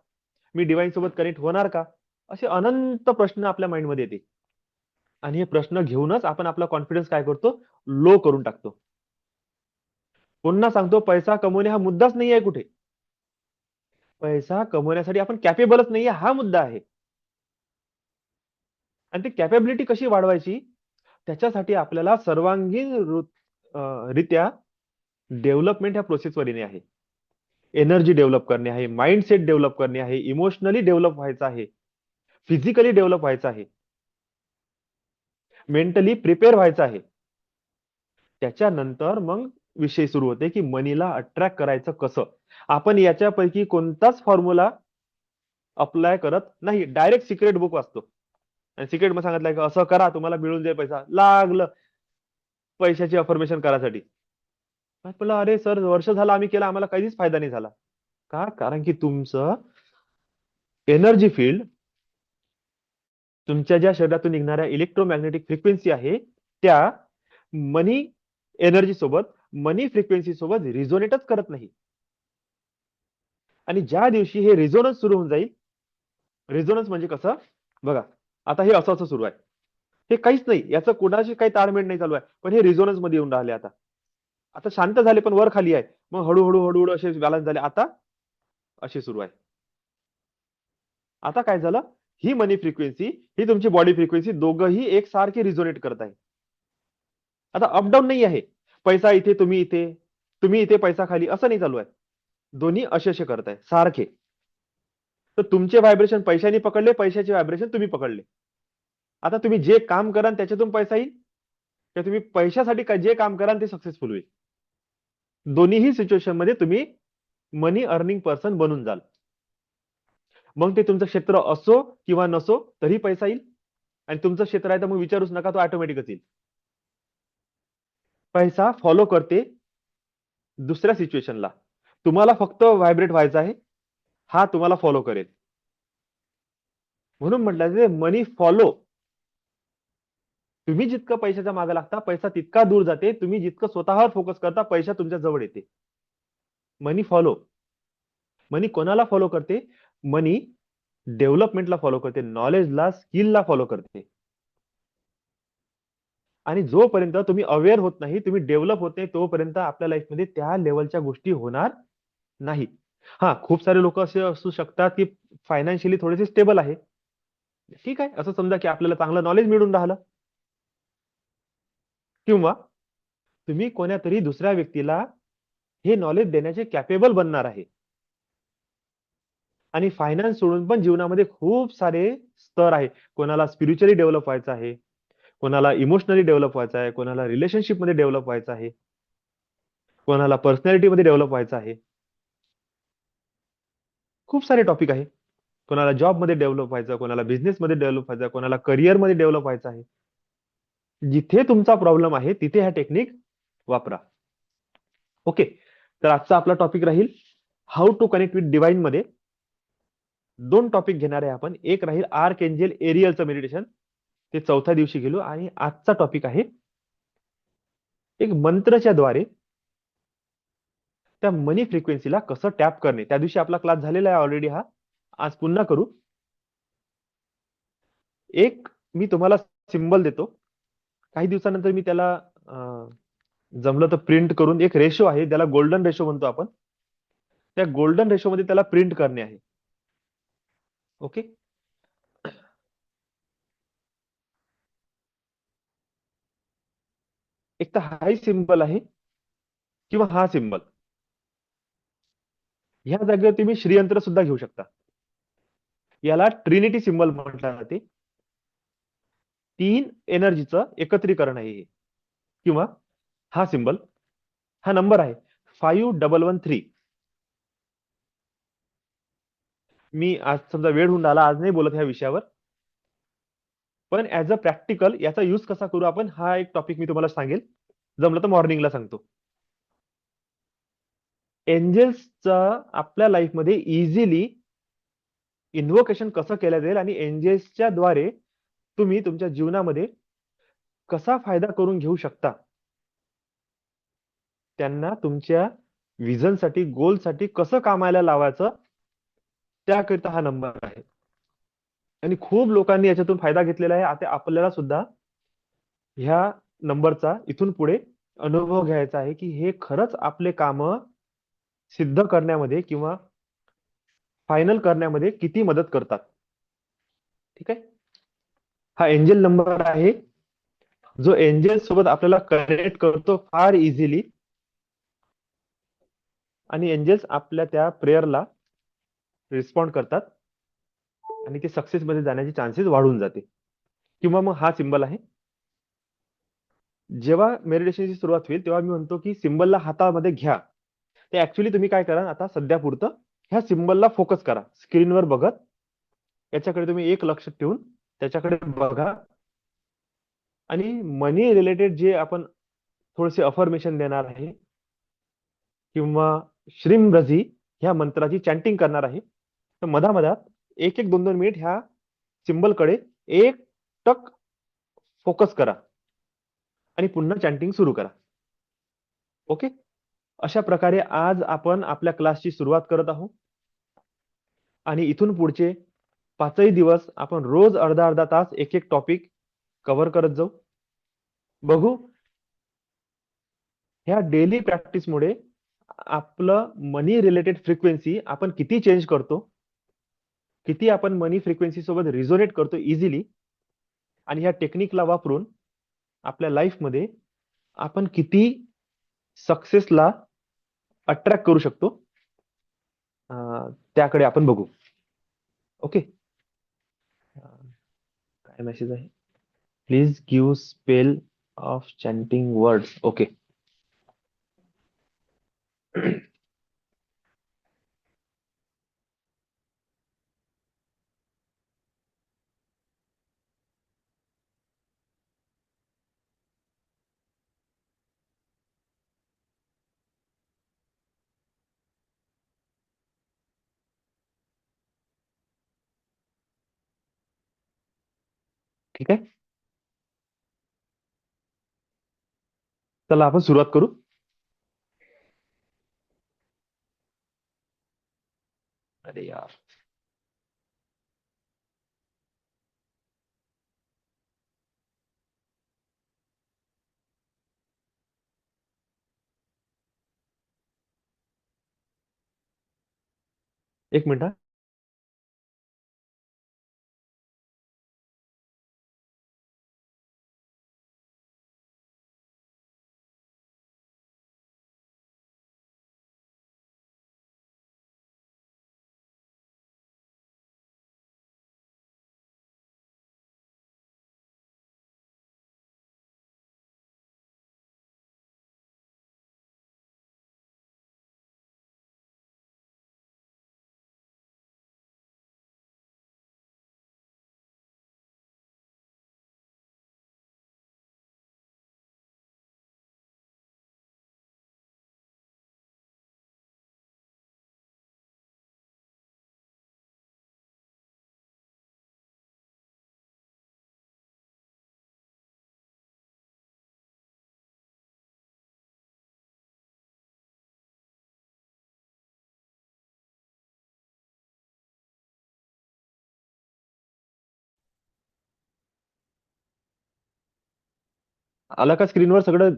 S1: मी डिवाइन सोबत कनेक्ट होणार का. असे अनंत प्रश्न आपल्या माइंडमध्ये येते. आणि हे प्रश्न घेऊनच आपण आपला कॉन्फिडन्स काय करतो, लो करून टाकतो. पुन्हा सांगतो, पैसा कमवणे हा मुद्दाच नाही आहे कुठे. पैसा कमवण्यासाठी आपण कॅपेबलच नाहीये, हा मुद्दा आहे. आणि ती कॅपेबिलिटी कशी वाढवायची, त्याच्यासाठी आपल्याला सर्वांगीण रित्या डेव्हलपमेंट ह्या प्रोसेसवर येणे आहे. एनर्जी डेव्हलप करणे आहे, माइंडसेट डेव्हलप करणे आहे, इमोशनली डेव्हलप व्हायचं आहे, फिजिकली डेव्हलप व्हायचं आहे, मेंटली प्रिपेअर व्हायचं आहे. त्याच्यानंतर मग विषय सुरू होते की मनीला अट्रॅक्ट करायचं कसं. आपण याच्यापैकी कोणताच फॉर्म्युला अप्लाय करत नाही, डायरेक्ट सिक्रेट बुक वाचतो आणि सिक्रेट मध्ये सांगितलंय की असं करा तुम्हाला मिळून जाईल पैसा. लागलं पैशाची अफर्मेशन करायसाठी. म्हटलं अरे सर, वर्ष झालं आम्ही केलं, आम्हाला काहीच फायदा नाही झाला. का? कारण की तुमचं एनर्जी फील्ड, तुमच्या ज्या शरीरातून निघणाऱ्या इलेक्ट्रोमॅग्नेटिक फ्रिक्वेन्सी आहे त्या मनी एनर्जी सोबत, मनी फ्रिक्वेन्सी सोबत रिझोनेटच करत नाही. आणि ज्या दिवशी हे रिझोनन्स सुरू होऊन जाईल, रिझोनन्स म्हणजे कसं बघा, आता हे असं असं सुरू आहे, हे काहीच नाही, याचं कोणाशी काही ताळमेळ नाही चालू आहे, पण हे रिझोनन्स मध्ये येऊन राहिले. आता आता शांत झाले पण वर खाली आहे, मग हळूहळू हळूहळू असे बॅलन्स झाले, आता असे सुरू आहे. आता काय झालं, ही मनी फ्रिक्वेन्सी, ही तुमची बॉडी फ्रिक्वेन्सी, दोघंही एकसारखे रिझोनेट करत आहे. आता अपडाऊन नाही आहे, पैसा इथे तुम्ही इथे, तुम्ही इथे पैसा खाली, असं नाही चालू आहे. दोन्ही असे असे करत आहे सारखे. तर तुमचे व्हायब्रेशन पैशाने पकडले, पैशाचे व्हायब्रेशन तुम्ही पकडले. आता तुम्ही जे काम कराल त्याच्यातून पैसा येईल, का तुम्ही पैशासाठी जे काम कराल ते सक्सेसफुल होईल. दोन्हीही सिच्युएशन मध्ये तुम्ही मनी अर्निंग पर्सन बनून जाल. मग ते तुमचं क्षेत्र असो किंवा नसो तरी पैसा येईल. आणि तुमचं क्षेत्र आहे तर मग विचारूच नका, तो ऑटोमॅटिकच येईल. पैसा फॉलो करते दुसऱ्या सिच्युएशनला. तुम्हाला फक्त व्हायब्रेट व्हायचं आहे, हा तुम्हाला फॉलो करेल. म्हणून म्हटलं मनी फॉलो. तुम्ही जितकं पैशाच्या मागे लागता, पैसा तितका दूर जाते. तुम्ही जितकं स्वतःवर फोकस करता, पैसा तुमच्या जवळ येते. मनी फॉलो. मनी कोणाला फॉलो करते? मनी डेव्हलपमेंटला फॉलो करते, नॉलेजला, स्किलला फॉलो करते. आणि जोपर्यंत तुम्ही अवेअर होत नाही, तुम्ही डेव्हलप होत नाही, तोपर्यंत आपल्या लाईफमध्ये त्या लेवलच्या गोष्टी होणार नाही. हा, खूप सारे लोक असे असू शकतात की फायनान्शियली थोडेसे स्टेबल आहे. ठीक आहे, असं समजा की आपल्याला चांगलं नॉलेज मिळून राहिलं, किंवा तुम्ही कोणातरी दुसऱ्या व्यक्तीला हे नॉलेज देण्याचे कॅपेबल बनणार आहे. आणि फायनान्स सोडून पण जीवनामध्ये खूप सारे स्तर आहे. कोणाला स्पिरिच्युअली डेव्हलप व्हायचं आहे, कोणाला इमोशनली डेव्हलप व्हायचं आहे, कोणाला रिलेशनशिप मध्ये डेव्हलप व्हायचं आहे, कोणाला पर्सनॅलिटी मध्ये डेव्हलप व्हायचं आहे. खूप सारे टॉपिक आहे. कोणाला जॉब मध्ये डेव्हलप व्हायचं, कोणाला बिझनेस मध्ये डेव्हलप व्हायचं, कोणाला करिअर मध्ये डेव्हलप व्हायचं आहे. जिथे तुमचा प्रॉब्लेम आहे तिथे ह्या टेक्निक वापरा. ओके, तर आजचा आपला टॉपिक राहील how to connect with divine मध्ये. दोन टॉपिक घेणार आहे आपण. एक राहील आर्क एंजेल एरियलचं मेडिटेशन, ते चौथ्या दिवशी गेलो. आणि आजचा टॉपिक आहे एक मंत्रच्या द्वारे त्या मनी फ्रिक्वेन्सीला कसं टॅप करणे. त्या दिवशी आपला क्लास झालेला आहे ऑलरेडी, हा आज पुन्हा करू. एक मी तुम्हाला सिंबल देतो, काही दिवसानंतर मी त्याला जमलं तर प्रिंट करून, एक रेशो आहे त्याला गोल्डन रेशो म्हणतो आपण, त्या गोल्डन रेशो मध्ये त्याला प्रिंट करणे आहे. ओके, एक तर हाही सिंबल आहे किंवा हा सिंबल. ह्या जागेवर तुम्ही श्रीयंत्र सुद्धा घेऊ शकता. याला ट्रिनिटी सिंबल म्हटलं जाते. तीन एनर्जीचं एकत्रीकरण आहे हे. किंवा हा सिंबल, हा नंबर आहे 5113. मी आज समजा वेळ होऊन आला, आज नाही बोलत ह्या विषयावर, पण ऍज अ प्रॅक्टिकल याचा यूज कसा करू आपण, हा एक टॉपिक मी तुम्हाला सांगेल. जमलं तर मॉर्निंगला सांगतो. एंजेल्सचा आपल्या लाईफमध्ये इझिली इन्व्होकेशन कसं केलं जाईल आणि एंजेल्सच्या द्वारे तुम्ही तुमच्या जीवनामध्ये कसा फायदा करून घेऊ शकता, त्यांना तुमच्या विजनसाठी, गोलसाठी कसं कामाला लावायचं, त्याकरिता हा नंबर आहे. आणि खूप लोकांनी याच्यातून फायदा घेतलेला आहे. आता आपल्याला सुद्धा ह्या नंबरचा इथून पुढे अनुभव घ्यायचा आहे की हे खरंच आपले काम सिद्ध करण्यामध्ये किंवा फायनल करण्यामध्ये किती मदत करतात. ठीक आहे. हा एंजल नंबर आहे, जो एंजल सोबत आपल्याला कनेक्ट करतो फार इझिली, आणि एंजल्स आपल्या त्या प्रेयरला रिस्पॉन्ड करतात आणि ते सक्सेस मध्ये जाण्याचे चान्सेस वाढून जाते. किंवा मग हा सिंबल आहे. जेव्हा मेडिटेशनची सुरुवात होईल तेव्हा मी म्हणतो की सिंबलला हातामध्ये घ्या. ते ऍक्च्युली तुम्ही काय करा, आता सध्या पुरतं ह्या सिंबलला फोकस करा, स्क्रीनवर बघत याच्याकडे तुम्ही एक लक्ष ठेवून त्याच्याकडे बघा, आणि मनी रिलेटेड जे आपण थोडेसे अफर्मेशन देणार आहे किंवा श्रीम रझी ह्या मंत्राची चॅन्टिंग करणार आहे, तर मधामधात एक एक दोन दोन मिनिट ह्या सिंबलकडे एक टक फोकस करा आणि पुन्हा चॅन्टिंग सुरू करा. ओके. अशा प्रकारे आज आपण आपल्या क्लासची सुरुवात करत आहोत, आणि इथून पुढचे 5ही दिवस आपण रोज अर्धा अर्धा तास एक एक टॉपिक कव्हर करत जाऊ. बघू ह्या डेली प्रॅक्टिसमुळे आपलं मनी रिलेटेड फ्रिक्वेन्सी आपण किती चेंज करतो, किती आपण मनी फ्रिक्वेन्सी सोबत रिझोनेट करतो इझिली, आणि ह्या टेक्निकला वापरून आपल्या लाईफमध्ये आपण किती सक्सेसला अट्रॅक्ट करू शकतो, त्याकडे आपण बघू. ओके. काय मेसेज आहे, please give spell of chanting words. Okay. ठीक आहे, चला आपण सुरुवात करू. अरे यार, एक मिनिट हा. आलं का स्क्रीनवर सगळं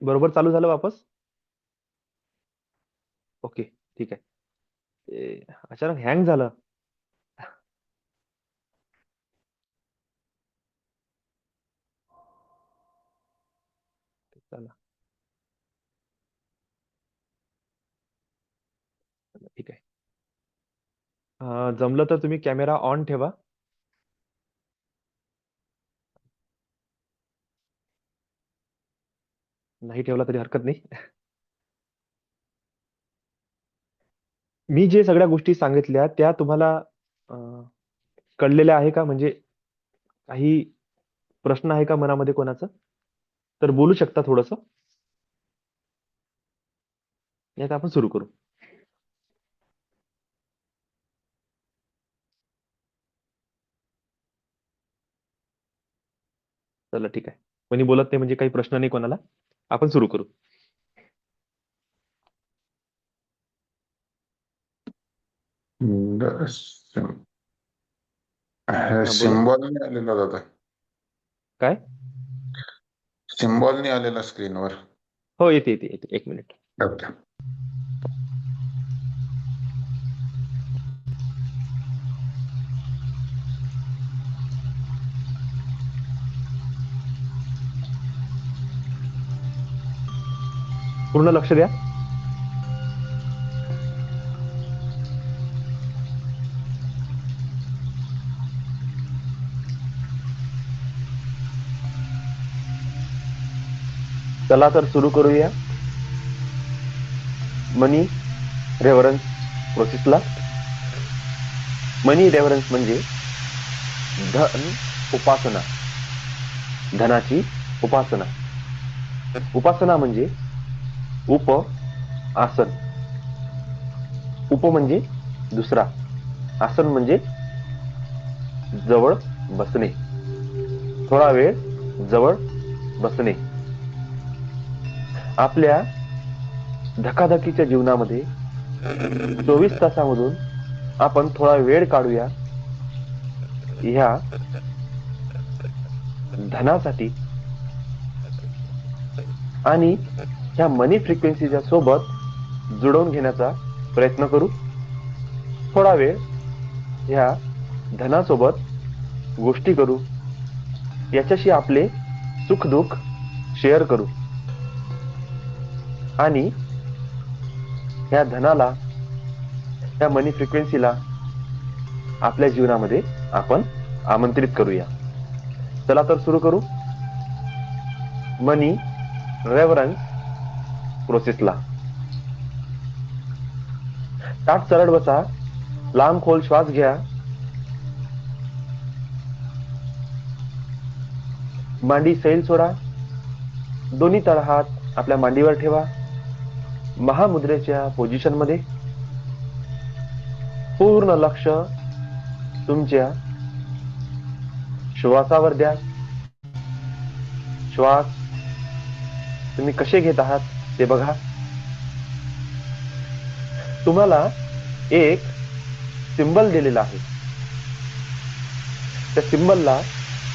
S1: बरोबर चालू झालं वापस? ओके, ठीक आहे. अचानक हँग झालं. चला, ठीक आहे. जमलं तर तुम्ही कॅमेरा ऑन ठेवा. नाही ठेवला तरी हरकत नाही. मी जे सगळ्या गोष्टी सांगितल्या त्या तुम्हाला कळलेल्या आहे का? म्हणजे काही प्रश्न आहे का मनामध्ये कोणाचा? तर बोलू शकता थोडस, नाही तर आपण सुरू करू. चला, ठीक आहे. कोणी बोलत नाही म्हणजे काही प्रश्न नाही कोणाला, आपण सुरू करू. हा, बोला.
S2: सिम्बॉल नाही आलेला दादा.
S1: काय?
S2: सिम्बॉल नाही आलेला स्क्रीनवर.
S1: हो, येते येते येते, एक मिनिट.
S2: ओके.
S1: पूर्ण लक्ष द्या. चला तर सुरू करूया मनी रेव्हरन्स प्रोसेसला. मनी रेव्हरन्स म्हणजे धन उपासना, धनाची उपासना. उपासना म्हणजे उप आसन, उप म्हणजे दुसरा, आसन म्हणजे जवळ बसणे, थोडा वेळ जवळ बसणे. आपल्या धकाधकीच्या जीवनामध्ये 24 तासामधून आपण थोडा वेळ काढूया ह्या धनासाठी आणि ह्या मनी फ्रिक्वेन्सीच्या सोबत जुळवून घेण्याचा प्रयत्न करू. थोडा वेळ ह्या धनासोबत गोष्टी करू, याच्याशी आपले सुखदुःख शेअर करू आणि ह्या धनाला, ह्या मनी फ्रिक्वेन्सीला आपल्या जीवनामध्ये आपण आमंत्रित करूया. चला तर सुरू करू मनी रेव्हरन्स प्रोसेसला. ताठ सरळ बसा, लांब खोल श्वास घ्या. मांडी सैल सोडा. दोन्ही तळहात आपल्या मांडीवर ठेवा. महामुद्रेच्या पोझिशन मध्ये पूर्ण लक्ष तुमच्या श्वासावर द्या. श्वास तुम्ही कसे घेत आहात ते बघा. तुम्हाला एक सिंबल दिलेला आहे. त्या सिंबलला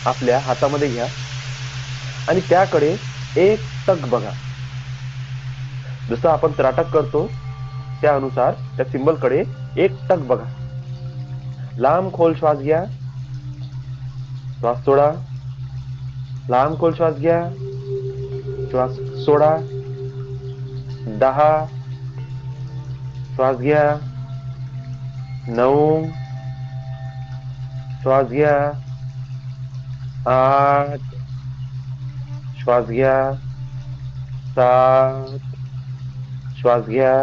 S1: आपल्या हातामध्ये घ्या आणि त्याकडे एक टक बघा. जसं आपण त्राटक करतो त्यानुसार त्या सिंबल कडे एक टक बघा. लांब खोल श्वास घ्या, श्वास सोडा. लांब खोल श्वास घ्या, श्वास सोडा. 10 श्वास घ्या. 9 श्वास घ्या. 8 श्वास घ्या. 7 श्वास घ्या.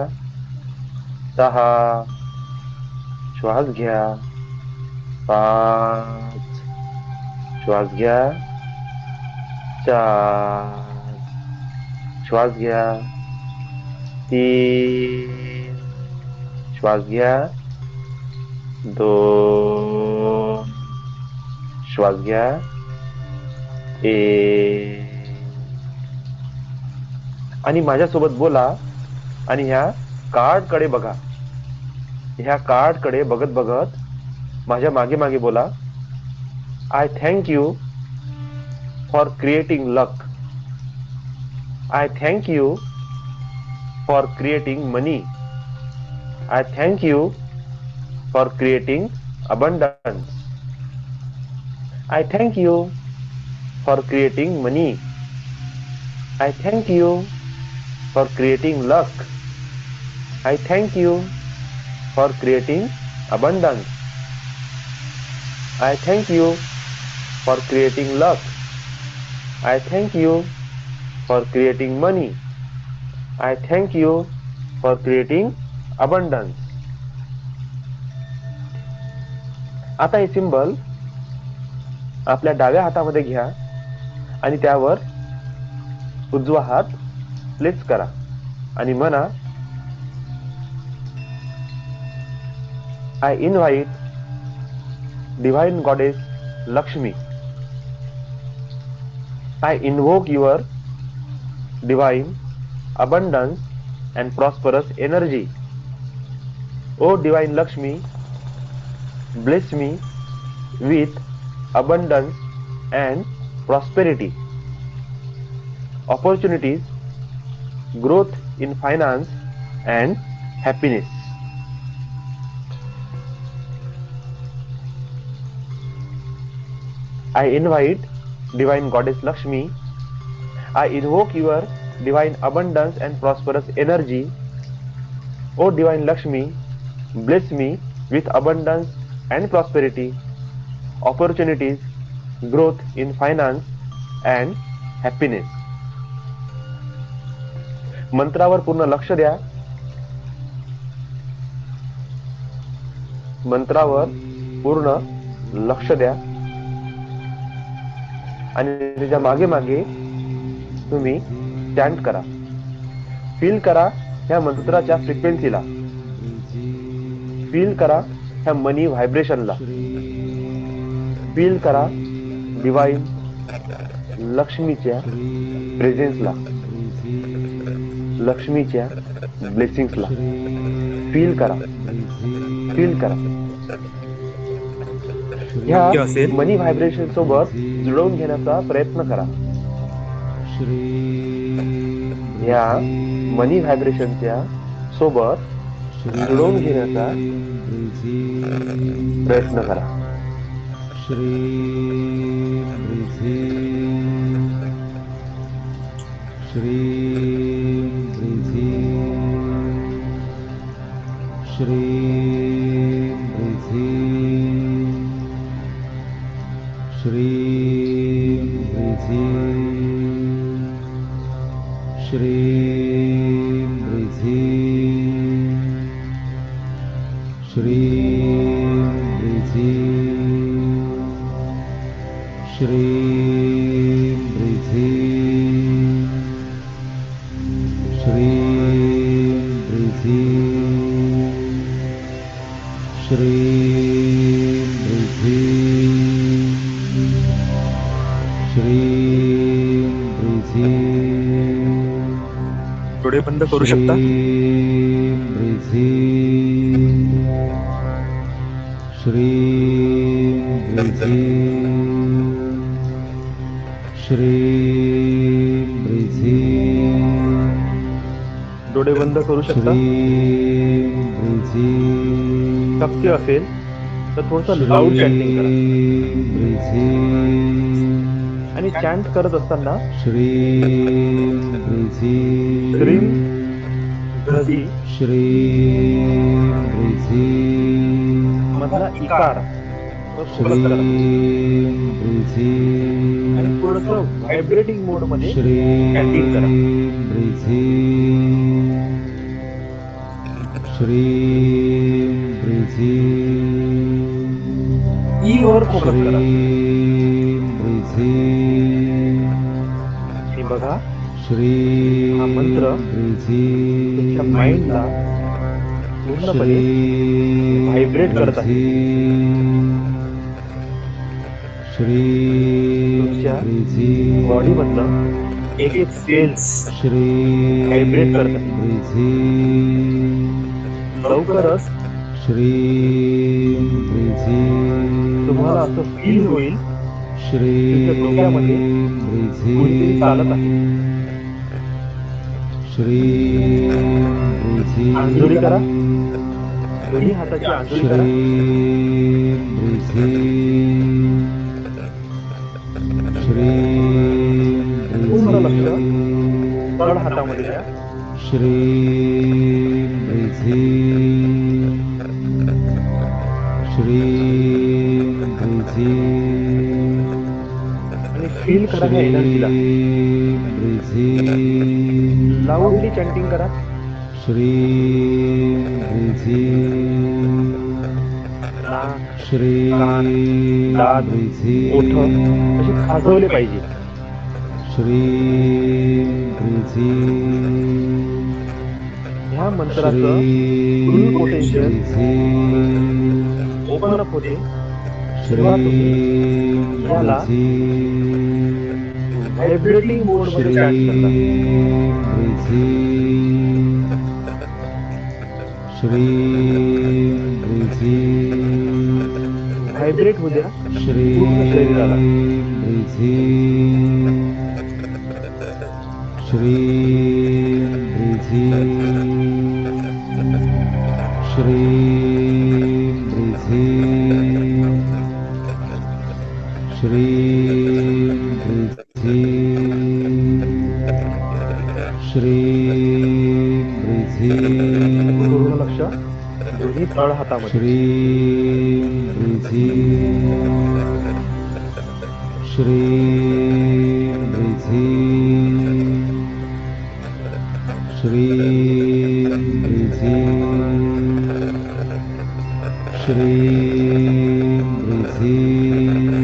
S1: 6 श्वास घ्या. 5 श्वास घ्या. 4 श्वास घ्या. 3 श्वास घ्या. 2 श्वास घ्या. 1 आणि माझ्यासोबत बोला आणि ह्या कार्ड कडे बघा. ह्या कार्ड कडे बघत बघत माझ्या मागे मागे बोला. I thank you for creating luck. I thank you for creating money. I thank you for creating abundance. I thank you for creating money. I thank you for creating luck. I thank you for creating abundance. I thank you for creating luck. I thank you for creating money. I thank you for creating abundance. आता हे symbol आपल्या डाव्या हातामध्ये घ्या आणि त्यावर उजवा हात प्लेस करा आणि म्हणा, I invite divine goddess Lakshmi. I invoke your divine abundance and prosperous energy. O divine Lakshmi, bless me with abundance and prosperity, opportunities, growth in finance and happiness. I invite divine goddess Lakshmi. I invoke your divine abundance and prosperous energy. O divine Lakshmi, bless me with abundance and prosperity, opportunities, growth in finance and happiness. मंत्रावर पूर्ण लक्ष द्या. मंत्रावर पूर्ण लक्ष द्या आणि त्याच्या मागे मागे तुम्ही चॅन्ट करा. फील करा ह्या मंत्राच्या फ्रिक्वेन्सीला, फील करा ह्या मनी व्हायब्रेशनला, फील करा डिवाइन लक्ष्मीच्या प्रेझेन्सला, लक्ष्मीच्या ब्लेसिंग्सला. फील करा, फील करा. ह्या मनी व्हायब्रेशन सोबत जुळवून घेण्याचा प्रयत्न करा. ह्या मनी व्हायब्रेशनच्या सोबत जुळवून घेण्याचा प्रयत्न करा. डोळे बंद करू शकता. डोळे बंद करू शकता. शक्य असेल तर थोडंसं लाऊड चॅन्टिंग करा आणि चॅन्ट करत असताना श्रीम घसी मधला इकार तो सोडत करा आणि थोडंसं व्हायब्रेटिंग मोड मध्ये चॅन्टिंग करा. ई वर फोकस करा. हे बघा, हा मंत्र तुमच्या माइंडला पूर्णपणे व्हायब्रेट करत आहे. तुमच्या बॉडी मधलं एक एक सेल्स व्हायब्रेट करत आहे. लवकरच तुम्हाला असं फील होईल तुमच्या डोक्यामध्ये कोणीतरी चालत आहे. आंधळी करा, दोन्ही हाताची आंधळी करा. पूर्ण लक्ष तळ हातामध्ये द्या. आणि फील करा ह्या एनर्जीला. लाऊडली चॅन्टिंग करा. नाक, कान, दात, ओठ असे खाजवले पाहिजे. ह्या मंत्राचं फुल पोटेन्शियल ओपन अप होते. सुरुवात होते. याला व्हायब्रेटिंग मोड मध्ये चॅन्ट करतात. व्हायब्रेट होऊ द्या पूर्ण शरीराला. पूर्ण लक्ष दोन्ही तळ हातामध्ये.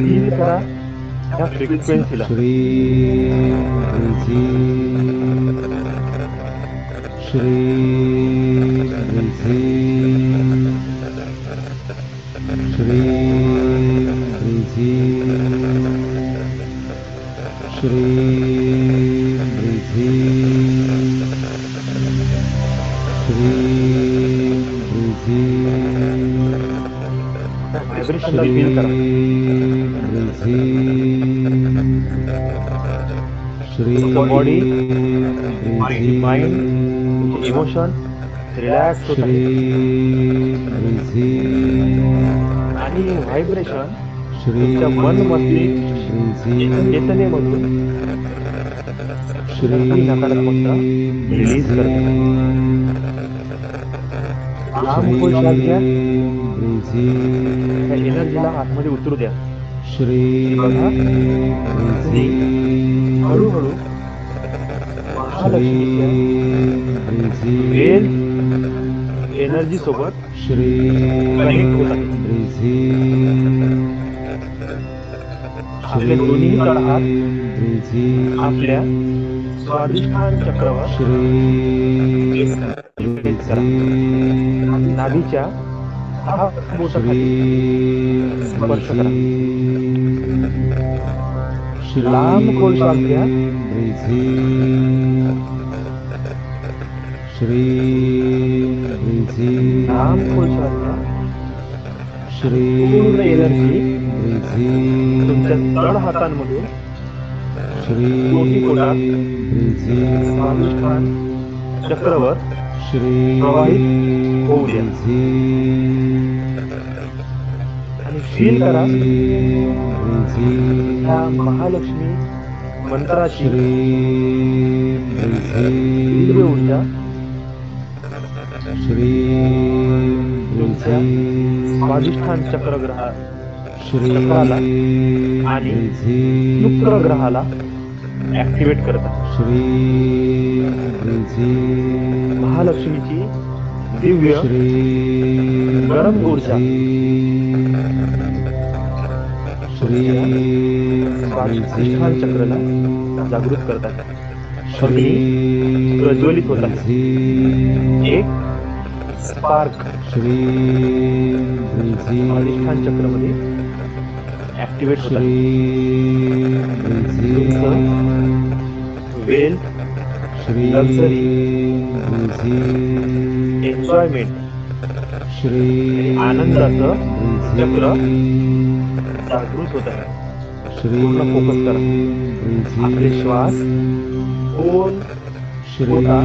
S1: फील करा ह्या फ्रिक्वेन्सीला. व्हायब्रेशनला फील करा. बॉडी, माइंड, इमोशन रिलॅक्स होत आहे. आणि व्हायब्रेशन तुमच्या मन मस्तिष्क चेतनेमधून नकारात्मकता रिलीज करते. लांब खोल श्वास घ्या. त्या एनर्जीला आतमध्ये उतरू द्या. बघा, तुम्ही हळूहळू महालक्ष्मीच्या वेल एनर्जी सोबत कनेक्ट होत आहे. आपले दोन्ही तळहात आपल्या स्वाधिष्ठान चक्रावर केंद्रित करा. नाभीच्या 6 बोटाखाली स्पर्श करा. लांब खोल श्वास घ्या. लांब खोल श्वास घ्या. पूर्ण एनर्जी तुमच्या तळ हातांमधून दोन्ही बोटात स्वाधिष्ठान चक्रावर प्रवाहित होऊ द्या. आणि फील करा ह्या महालक्ष्मी मंत्राची दिव्य ऊर्जा तुमच्या स्वाधिष्ठान चक्राला आणि शुक्र ग्रहाला ऍक्टिव्हेट करतात. महालक्ष्मीची दिव्य गरम ऊर्जा स्वाधिष्ठान चक्राला जागृत करतात. अग्नी प्रज्वलित होत आहे. एक स्पार्क स्वाधिष्ठान चक्रामध्ये ऍक्टिव्हेट होत आहे. तुमचं वेल्थ, लक्झरी, एन्जॉयमेंट आणि आनंदाचं चक्र जागृत होत आहे. पूर्ण फोकस करा. आपले श्वास खोल होता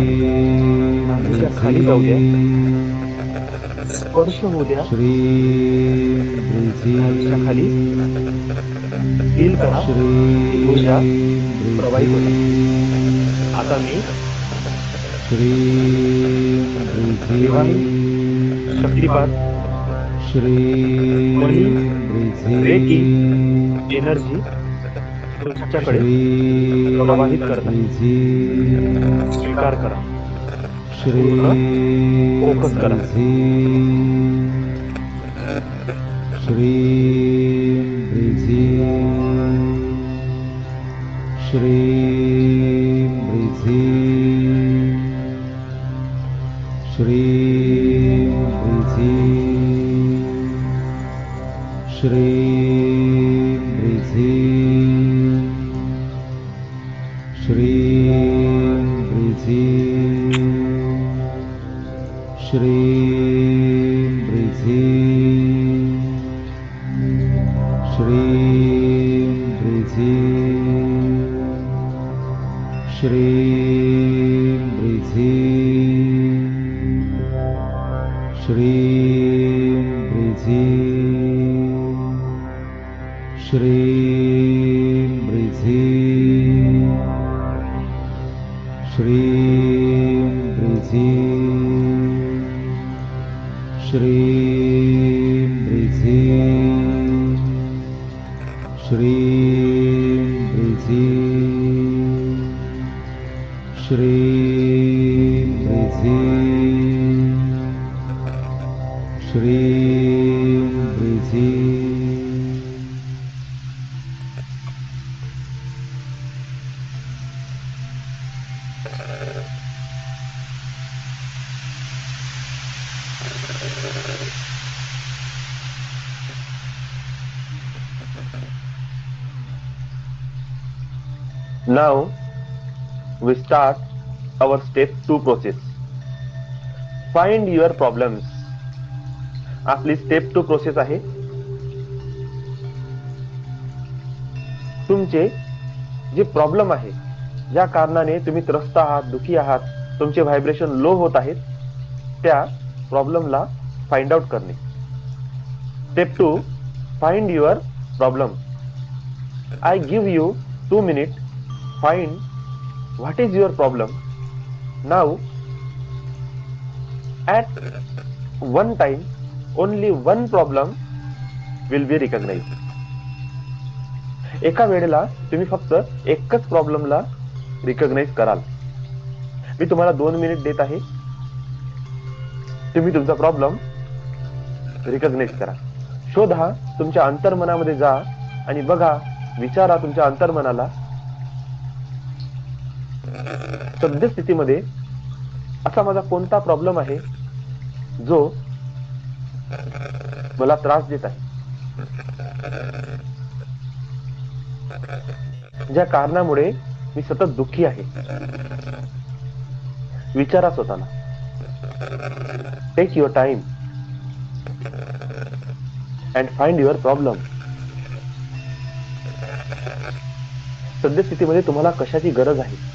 S1: नाभीच्या खाली जाऊ द्या. स्पर्श होऊ द्या नाभीच्या खाली. फील करा ऊर्जा प्रवाहित होता. आता मी दिवाळी शक्तिपात मनी रेकी एनर्जी तुमच्याकडे प्रवाहित करता. स्वीकार करा. पूर्ण फोकस करा.
S3: Shri श्रीं ह्रीं श्रीं ह्रीं श्रीं ह्रीं श्रीं ह्रीं।
S1: Now we start our step 2 process. Find your problems. आपली स्टेप 2 प्रोसेस आहे. तुमचे जे प्रॉब्लेम आहे, ज्या कारणाने तुम्ही त्रस्त आहात, दुखी आहात, तुमचे व्हायब्रेशन लो होत आहेत, त्या प्रॉब्लेमला फाइंड आउट करणे. Step 2, find your problem. I give you 2 minutes. Find what is your problem. Now at one time only one problem will be recognized. एका वेळेला तुम्ही फक्त एकच प्रॉब्लेमला रिकॉग्नाइज कराल. मी तुम्हाला 2 मिनिट देत आहे. तुम्ही तुमचा प्रॉब्लेम रिकॉग्नाइज करा. शोधा, तुमच्या अंतर्मनामध्ये जा आणि बघा, विचारा तुमच्या अंतर्मनाला, सद्यस्थितीमध्ये असा माझा कोणता प्रॉब्लेम आहे जो मला त्रास देत आहे, ज्या कारणामुळे मी सतत दुःखी आहे. विचारा स्वतःला. Take your time and find your problem. सद्यस्थितीमध्ये तुम्हाला कशाची गरज आहे,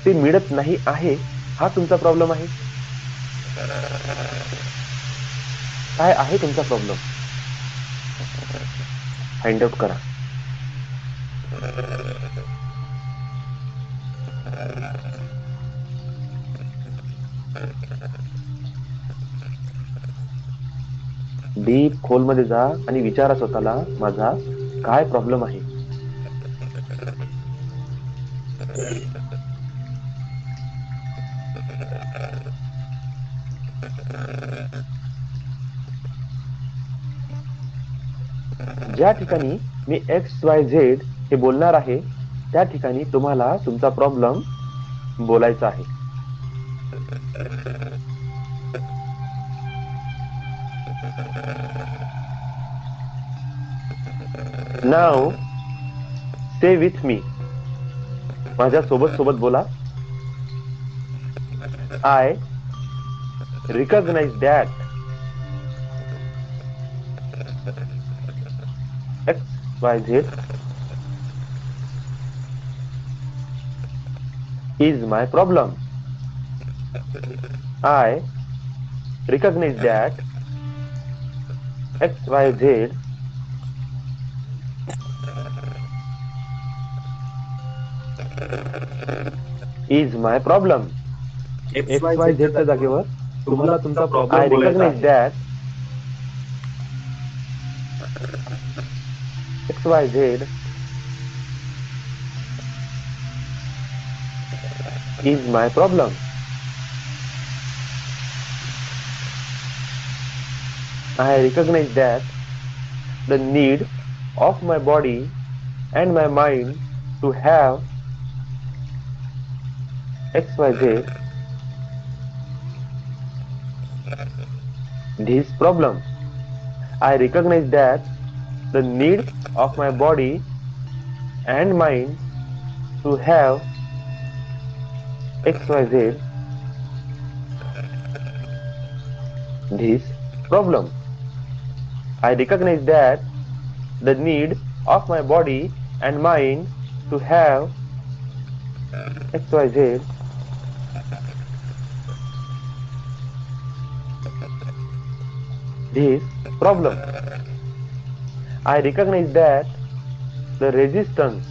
S1: ते मिळत नाही आहे, हा तुमचा प्रॉब्लेम आहे. काय आहे तुमचा प्रॉब्लेम, फाइंड आउट करा. डीप खोलमध्ये जा आणि विचारा स्वतःला, माझा काय प्रॉब्लेम आहे. ज्या ठिकाणी मी XYZ हे बोलणार आहे, त्या ठिकाणी तुम्हाला तुमचा प्रॉब्लेम बोलायचा आहे. Now say with me. माझ्या सोबत बोला. I recognize that XYZ is my problem. I recognize that XYZ is my problem. XYZ च्या जागेवर तुम्हाला तुमचा प्रॉब्लेम बोलायचा आहे. I recognize that XYZ is my problem. I recognize that the need of my body and my mind to have XYZ this problem. I recognize that the need of my body and mind to have XYZ this problem. I recognize that the need of my body and mind to have XYZ this problem. I recognize that the resistance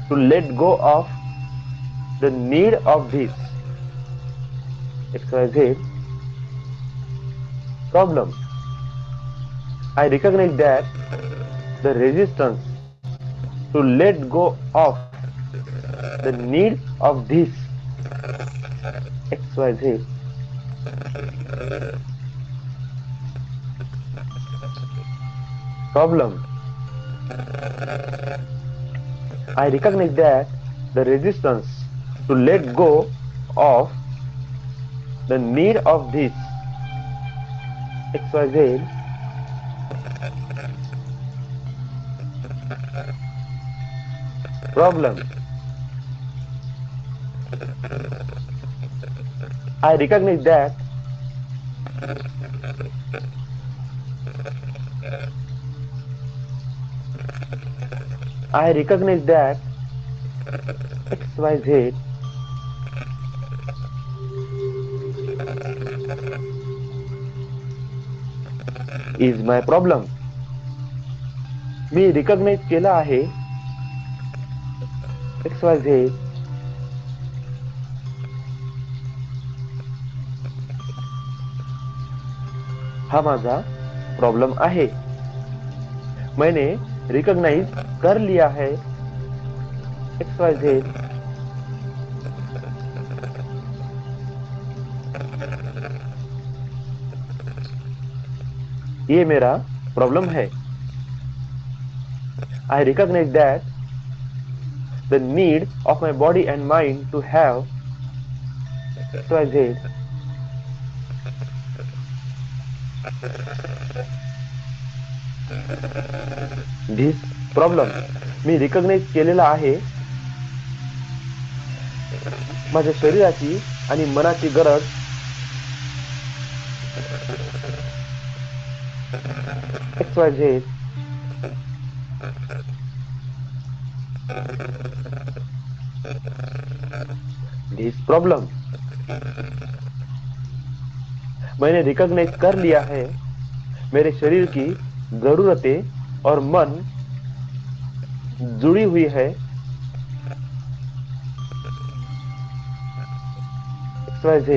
S1: to let go of the need of this XYZ problem. I recognize that the resistance to let go of the need of this XYZ problem. I recognize that the resistance to let go of the need of this XYZ problem. I recognize that XYZ is my problem. मी recognise केलं आहे XYZ हा माझा problem आहे. मैंने recognise कर लिया है XYZ ये मेरा प्रॉब्लम है. I recognize that the need of my body and mind to have XYZ this problem. मी रिकॉग्नाइज केलेला आहे माझ्या शरीराची आणि मनाची गरज XYZ this problem. मैंने रिकॉग्नाइज कर लिया है मेरे शरीर की जरूरतें और मन जुड़ी हुई है XYZ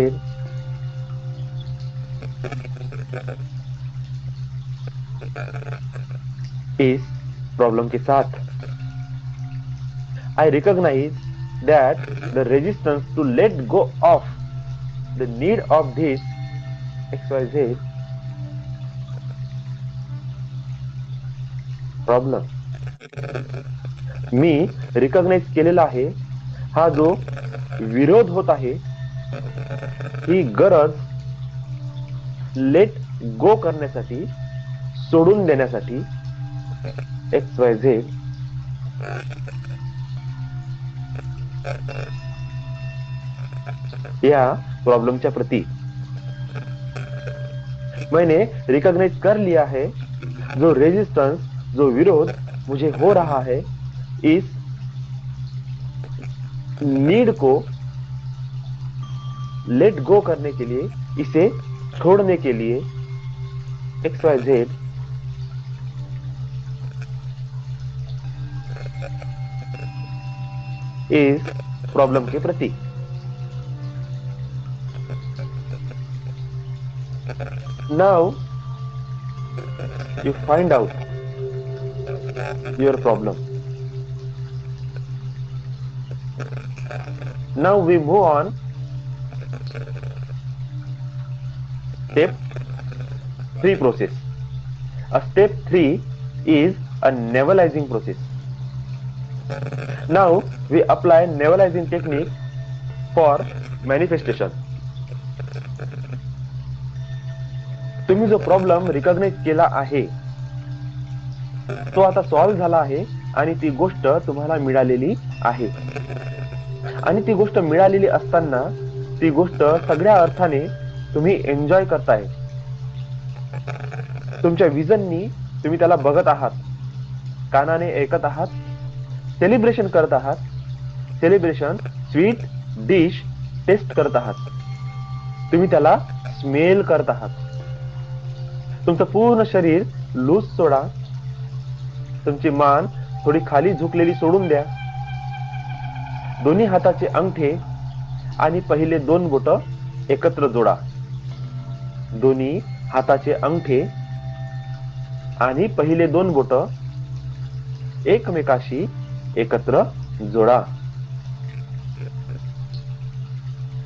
S1: इस प्रॉब्लम के साथ. I recognize that the resistance to let go of the need of this XYZ problem. मी रिकॉग्नाइज केलेला आहे हा जो विरोध होत आहे ही गरज लेट गो करण्यासाठी सोडून देण्यासाठी XYZ या प्रॉब्लमच्या प्रति. मैंने रिकॉग्नाइज कर लिया है जो रेजिस्टेंस जो विरोध मुझे हो रहा है इस नीड को लेट गो करने के लिए इसे छोड़ने के लिए XYZ इस प्रॉब्लम के प्रति. Now you find out your problem. Now we move on step 3 process. A step 3 is a navalizing process. Now we apply navalizing technique for manifestation. तुम्ही जो प्रॉब्लेम रिकॉग्नाइज केला आहे तो आता सॉल्व्ह झाला आहे आणि ती गोष्ट तुम्हाला मिळालेली आहे आणि ती गोष्ट मिळालेली असताना ती गोष्ट सगळ्या अर्थाने तुम्ही एन्जॉय करताय. तुमच्या विजननी तुम्ही त्याला बघत आहात, कानाने ऐकत आहात, सेलिब्रेशन करत आहात. सेलिब्रेशन स्वीट डिश टेस्ट करत आहात. तुम्ही त्याला स्मेल करत आहात. तुमचं पूर्ण शरीर लूज सोडा. तुमची मान थोडी खाली झुकलेली सोडून द्या. दोन्ही हाताचे अंगठे आणि पहिले 2 बोट एकत्र जोडा. दोन्ही हाताचे अंगठे आणि पहिले 2 बोट एकमेकाशी एकत्र जोडा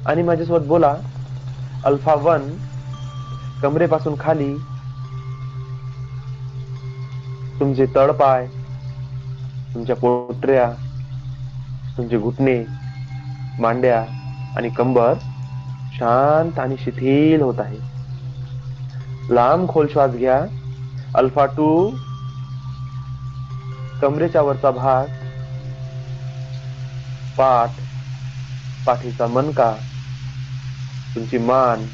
S1: आणि माझ्यासोबत बोला. अल्फा 1 कमरेपासून खाली तुमचे तळपाय, तुमच्या पोटऱ्या, तुमचे घुटणे, मांड्या आणि कंबर शांत आणि शिथिल होत आहे. लांब खोल श्वास घ्या. अल्फा 2 कमरेच्या वरचा भाग, पाठ, पाठीचा मणका, तुमची मान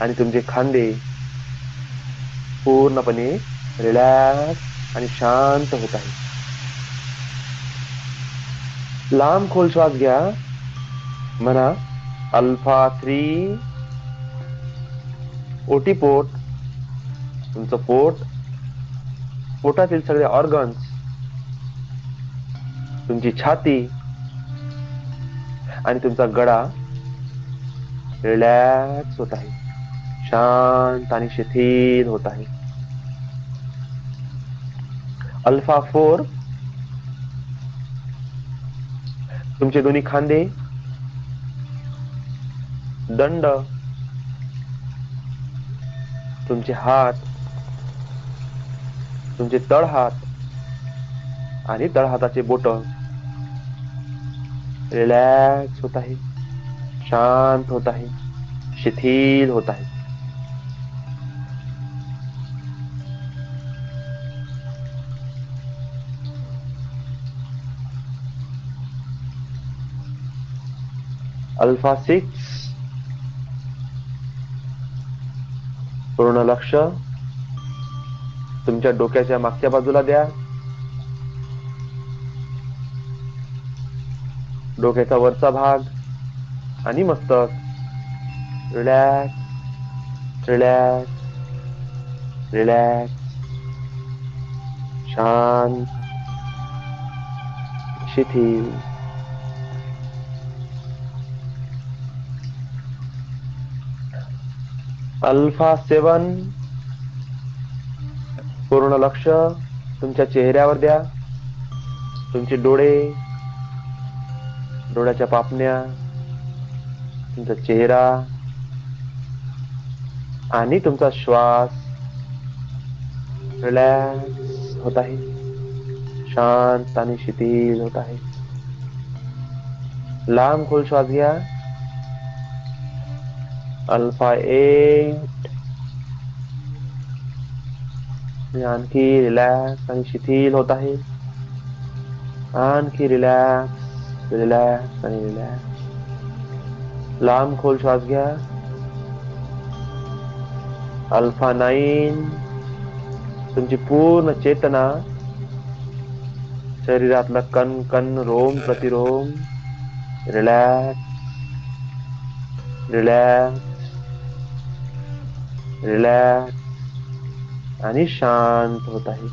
S1: आणि तुमचे खांदे पूर्णपणे रिलॅक्स आणि शांत होत आहे. लांब खोल श्वास घ्या. म्हणा अल्फा 3 ओटीपोट, तुमचं पोट, पोटातील सगळे ऑर्गन्स, तुमची छाती आणि तुमचा गळा रिलॅक्स होत आहे, शांत आणि शिथिल होत आहे. अल्फा 4 तुमचे दोन्ही खांदे, दंड, तुमचे हात, तुमचे तळहात आणि तळहाताचे बोट रिलॅक्स होत आहे, शांत होत आहे, शिथिल होत आहे. अल्फा 6 पूर्ण लक्ष तुमच्या डोक्याच्या मागच्या बाजूला द्या. डोक्याचा वरचा भाग आणि मस्तक रिलॅक्स, रिलॅक्स, रिलॅक्स, शांत, शिथिल. अल्फा 7 पूर्ण लक्ष तुमच्या चेहऱ्यावर द्या. तुमचे डोळे, डोळ्याच्या पापण्या, तुमचा चेहरा आणि तुमचा श्वास रिलॅक्स होत आहे, शांत आणि शिथिल होत आहे. लांब खोल श्वास घ्या. अल्फा 8 आणखी रिलॅक्स आणि शिथिल होत आहे. आणखी रिलॅक्स, रिलॅक्स आणि रिलॅक्स. लांब खोल श्वास घ्या. अल्फा 9 तुमची पूर्ण चेतना शरीरातला कण कण, रोम प्रतिरोम रिलॅक्स, रिलॅक्स, रिलॅक्स आणि शांत होत आहे,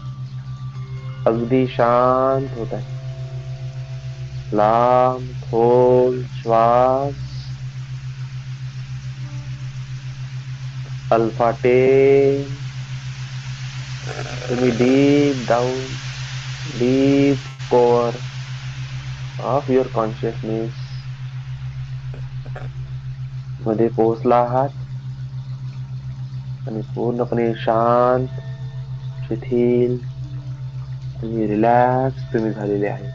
S1: अगदी शांत होत आहे. लांब खोल श्वास. अल्फा 10 तुम्ही deep down, deep core of your consciousness मध्ये पोहोचला आहात आणि पूर्णपणे शांत, शिथिल आणि रिलॅक्स तुम्ही झालेले आहे.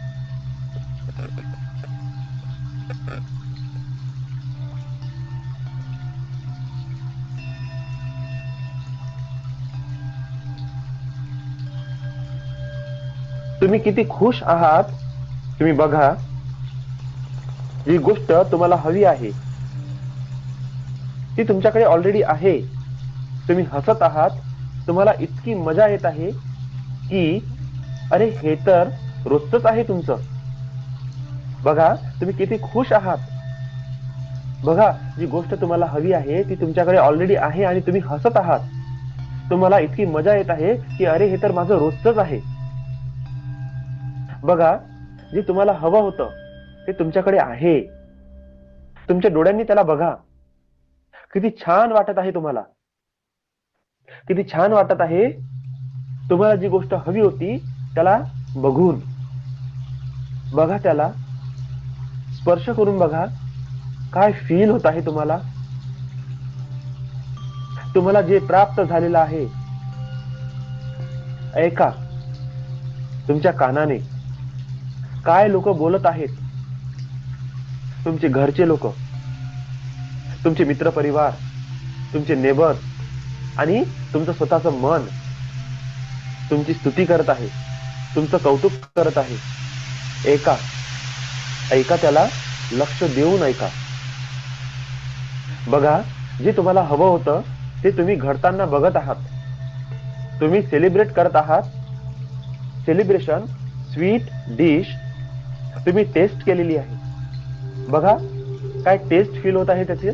S1: तुम्ही किती खुश आहात तुम्ही बघा. जी गोष्ट तुम्हाला हवी आहे ती तुमच्याकडे ऑलरेडी आहे. तुम्ही हसत आहात, तुम्हाला इतकी मजा येत आहे की अरे हे तर रोजच आहे तुमचं. बघा तुम्ही किती खुश आहात. बघा जी गोष्ट तुम्हाला हवी आहे ती तुमच्याकडे ऑलरेडी आहे आणि तुम्ही हसत आहात. तुम्हाला इतकी मजा येत आहे की अरे हे तर माझं रोजच आहे. बघा जे तुम्हाला हवं होतं ते तुमच्याकडे आहे. तुमच्या डोळ्यांनी त्याला बघा. किती छान वाटत आहे तुम्हाला. किती छान वाटत आहे तुम्हाला जी गोष्ट हवी होती त्याला बघून. बघा त्याला, स्पर्श करून बघा, काय फील होत आहे तुम्हाला. तुम्हाला जे प्राप्त झालेलं आहे ऐका तुमच्या कानाने. काय लोक बोलत आहेत, तुमचे घरचे लोक, तुमचे मित्र परिवार, तुमचे नेबर आणि तुमचं स्वतःचं मन तुमची स्तुती करत आहे, तुमचं कौतुक करत आहे. ऐका, ऐका त्याला, लक्ष देऊन ऐका. बघा, जे तुम्हाला हवं होतं ते तुम्ही घडताना बघत आहात. तुम्ही सेलिब्रेट करत आहात. सेलिब्रेशन स्वीट डिश तुम्ही टेस्ट केलेली आहे. बघा काय टेस्ट फील होत आहे त्याचे.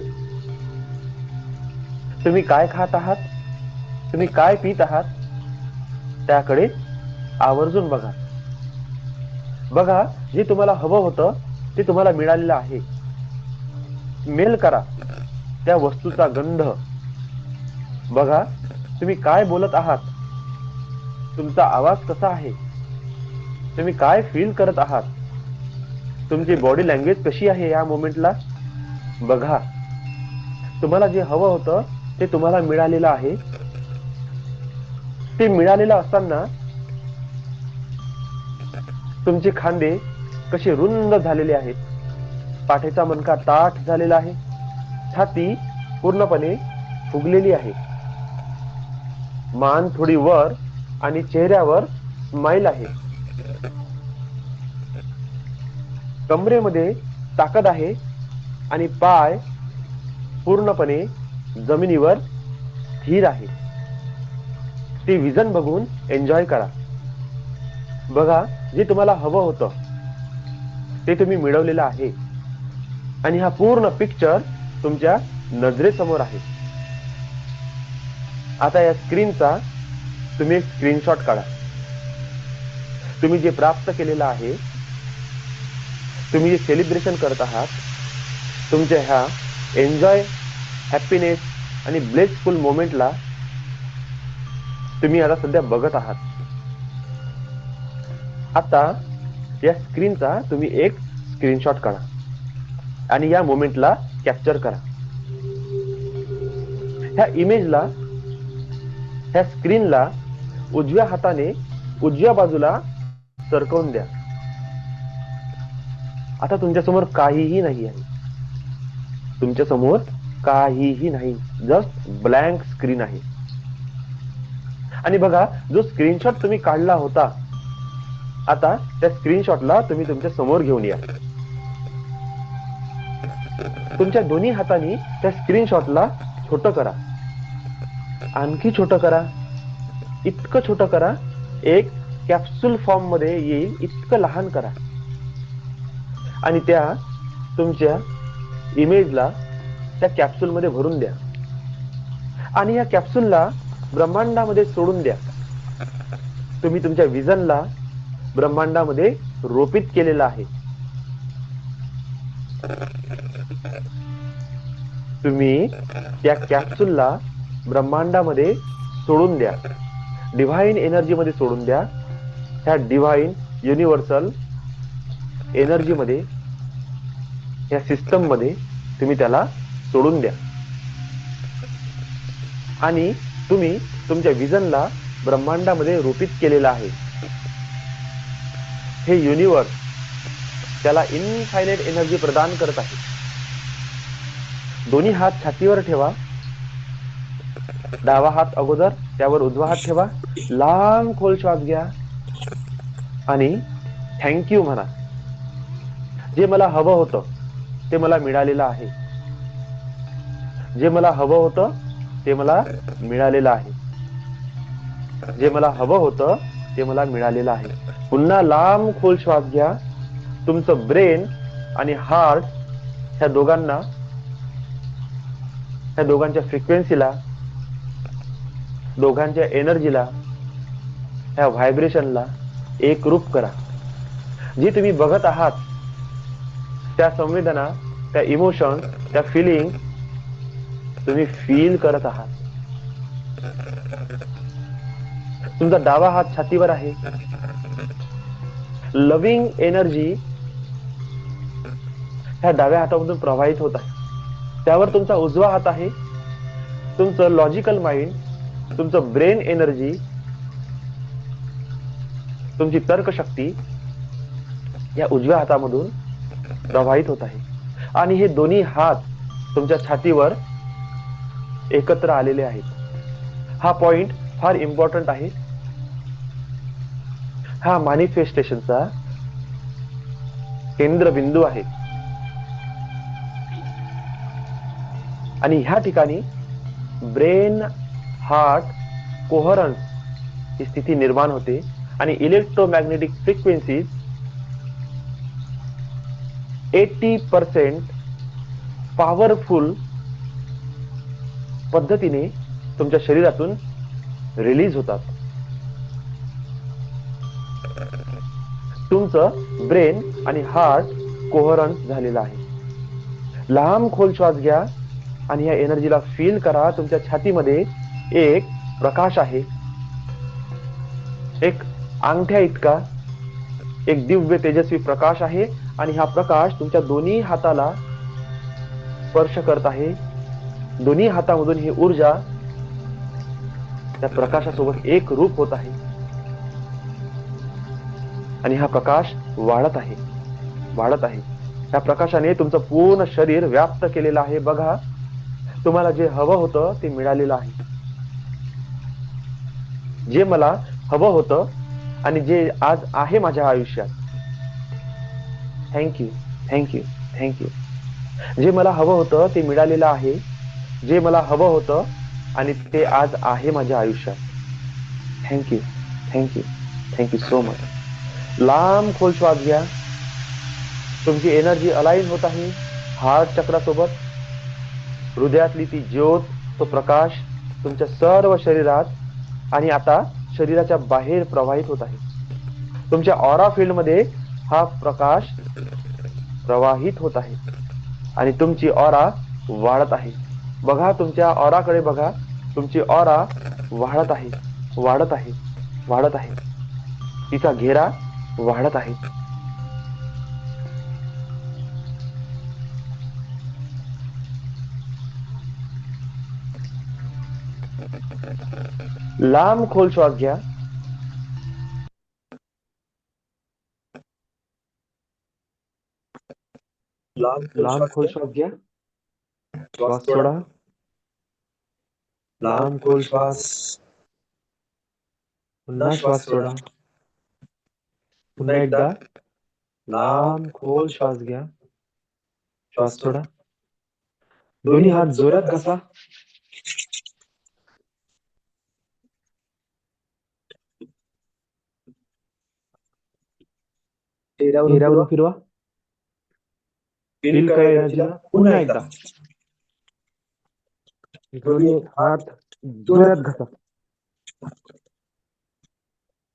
S1: तुम्ही काय खात आहात, तुम्ही काय पित आहात, त्याकडे आवर्जून बघा. बघा, जे तुम्हाला हवं होतं ते तुम्हाला मिळालेलं आहे. स्मेल करा त्या वस्तूचा गंध. बघा, तुम्ही काय बोलत आहात, तुमचा आवाज कसा आहे, तुम्ही काय फील करत आहात, तुमची बॉडी लँग्वेज कशी आहे या मोमेंटला. बघा, तुम्हाला जे हवं होतं ते तुम्हाला मिळालेलं आहे. ते मिळालेलं असताना तुमचे खांदे कसे रुंद झालेले आहेत, पाठीचा मणका ताठ झालेला आहे, छाती पूर्णपणे फुगलेली आहे, मान थोडी वर आणि चेहऱ्यावर स्माइल आहे. कमरेमध्ये ताकद आहे आणि पाय पूर्णपणे जमिनीवर स्थिर आहे. ते विजन बघून एन्जॉय करा. बघा, जे तुम्हाला हवं होतं ते तुम्ही मिळवलेलं आहे आणि हा पूर्ण पिक्चर तुमच्या नजरेसमोर आहे. आता या स्क्रीनचा तुम्ही एक स्क्रीनशॉट काढा. तुम्ही जे प्राप्त केलेलं आहे, तुम्ही जे सेलिब्रेशन करत आहात, तुमच्या ह्या एन्जॉय, हॅपीनेस आणि ब्लेसफुल मोमेंटला तुम्ही आता सध्या बघत आहात. आता या स्क्रीनचा तुम्ही एक स्क्रीनशॉट काढा आणि या मोमेंटला कॅप्चर करा. ह्या इमेजला, ह्या स्क्रीनला उजव्या हाताने उजव्या बाजूला सरकवून द्या. आता तुमच्या समोर काहीही नाही आहे. तुमच्या समोर काहीही नाही, जस्ट ब्लँक स्क्रीन आहे. आणि बघा, जो स्क्रीनशॉट तुम्ही काढला होता, आता त्या स्क्रीनशॉटला तुम्ही तुमच्या समोर घेऊन या. तुमच्या दोन्ही हातांनी त्या स्क्रीनशॉटला छोटं करा, आणखी छोटं करा, इतकं छोटं करा, एक कॅप्सूल फॉर्म मध्ये येईल इतकं लहान करा आणि त्या तुमच्या इमेजला त्या कॅप्सूल मध्ये भरून द्या आणि या कॅप्सूलला ब्रह्मांडामध्ये सोडून द्या. तुम्ही तुमच्या विजनला ब्रह्मांडामध्ये रोपित केलेलं आहे. तुम्ही त्या कॅप्सूलला ब्रह्मांडामध्ये सोडून द्या, डिव्हाइन एनर्जी मध्ये सोडून द्या. ह्या डिव्हाइन युनिव्हर्सल एनर्जी मध्ये, या सिस्टम मध्ये तुम्ही त्याला सोडून द्या आणि तुम्ही तुमच्या विजनला ब्रह्मांडामध्ये रोपित केलेलं आहे. हे युनिव्हर्स त्याला इनफायनाइट एनर्जी प्रदान करत आहे. दोन्ही हात छातीवर ठेवा. डावा हात अगोदर, त्यावर उजवा हात ठेवा. लांब खोल श्वास घ्या आणि थँक्यू म्हणा. जे मला हवं होतं ते मला मिळालेलं आहे. जे मला हवं होतं ते मला मिळालेलं आहे. जे मला हवं होतं ते मला मिळालेलं आहे. पुन्हा लांब खोल श्वास घ्या. तुमचं ब्रेन आणि हार्ट ह्या दोघांच्या फ्रिक्वेन्सीला, दोघांच्या एनर्जीला, ह्या व्हायब्रेशनला एकरूप करा. जी तुम्ही बघत आहात त्या संवेदना, त्या इमोशन, त्या फिलिंग तुम्ही फील करत आहात. तुमचा डावा हात छातीवर आहे. लव्हिंग एनर्जी ह्या डाव्या हातामधून प्रवाहित होत आहे. त्यावर तुमचा उजवा हात आहे. तुमचं लॉजिकल माइंड, तुमचं ब्रेन एनर्जी, तुमची तर्कशक्ती या उजव्या हातामधून प्रवाहित होत आहे. आणि हे दोन्ही हात तुमच्या छातीवर एकत्र आलेले आहेत. हा पॉइंट फार इम्पॉर्टंट आहे. हा मॅनिफेस्टेशनचा केंद्रबिंदू आहे. आणि ह्या ठिकाणी ब्रेन हार्ट कोहरन्स ही स्थिती निर्माण होते आणि इलेक्ट्रोमॅग्नेटिक फ्रिक्वेन्सीज 80% पॉवरफुल पद्धतीने तुमच्या शरीरातून रिलीज होतात. तुमचं ब्रेन आणि हार्ट कोहरन्स झालेलं आहे. लांब खोल श्वास घ्या आणि या एनर्जीला फील करा. तुमच्या छातीमध्ये एक प्रकाश आहे. एक अंगठ्या इतका एक दिव्य तेजस्वी प्रकाश आहे आणि हा प्रकाश तुमच्या दोन्ही हाताला स्पर्श करत आहे. दोन्ही हातामधून ही ऊर्जा त्या प्रकाशासोबत एक रूप होत आहे आणि हा प्रकाश वाढत आहे, वाढत आहे. या प्रकाशाने तुमचं पूर्ण शरीर व्याप्त केलेलं आहे. बघा, तुम्हाला जे हवं होतं ते मिळालेलं आहे. जे मला हवं होतं आणि जे आज आहे माझ्या आयुष्यात. Thank you, thank you, thank you. जे मला हवं होतं ते मिळालेलं आहे. जे मला हवं होतं आणि ते आज आहे माझ्या आयुष्यात. Thank you, thank you, thank you so much. लांब खोल श्वास घ्या. तुमची एनर्जी अलाइन होत आहे हार्ट चक्रासोबत. हृदयातली ती ज्योत, तो प्रकाश तुमच्या सर्व शरीरात आणि आता शरीराच्या बाहेर प्रवाहित होत आहे. तुमच्या ऑरा फील्ड मध्ये हा प्रकाश प्रवाहित होत आहे आणि तुमची ऑरा वाढत आहे. बघा, तुमच्या ऑराकडे बघा. तुमची ऑरा वाढत आहे, वाढत आहे, वाढत आहे. तिचा घेरा वाढत आहे. लांब खोल श्वास घ्या. लांब खोल श्वास घ्या. श्वास सोडा. लांब खोल श्वास. पुन्हा श्वास सोडा. पुन्हा एकदा लांब खोल श्वास घ्या. श्वास सोडा. दोन्ही हात जोरात घसा. चेहऱ्यावरून फिरवा. फील करा एनर्जीला. पुन्हा एकदा दोन्ही हात जोरात घसा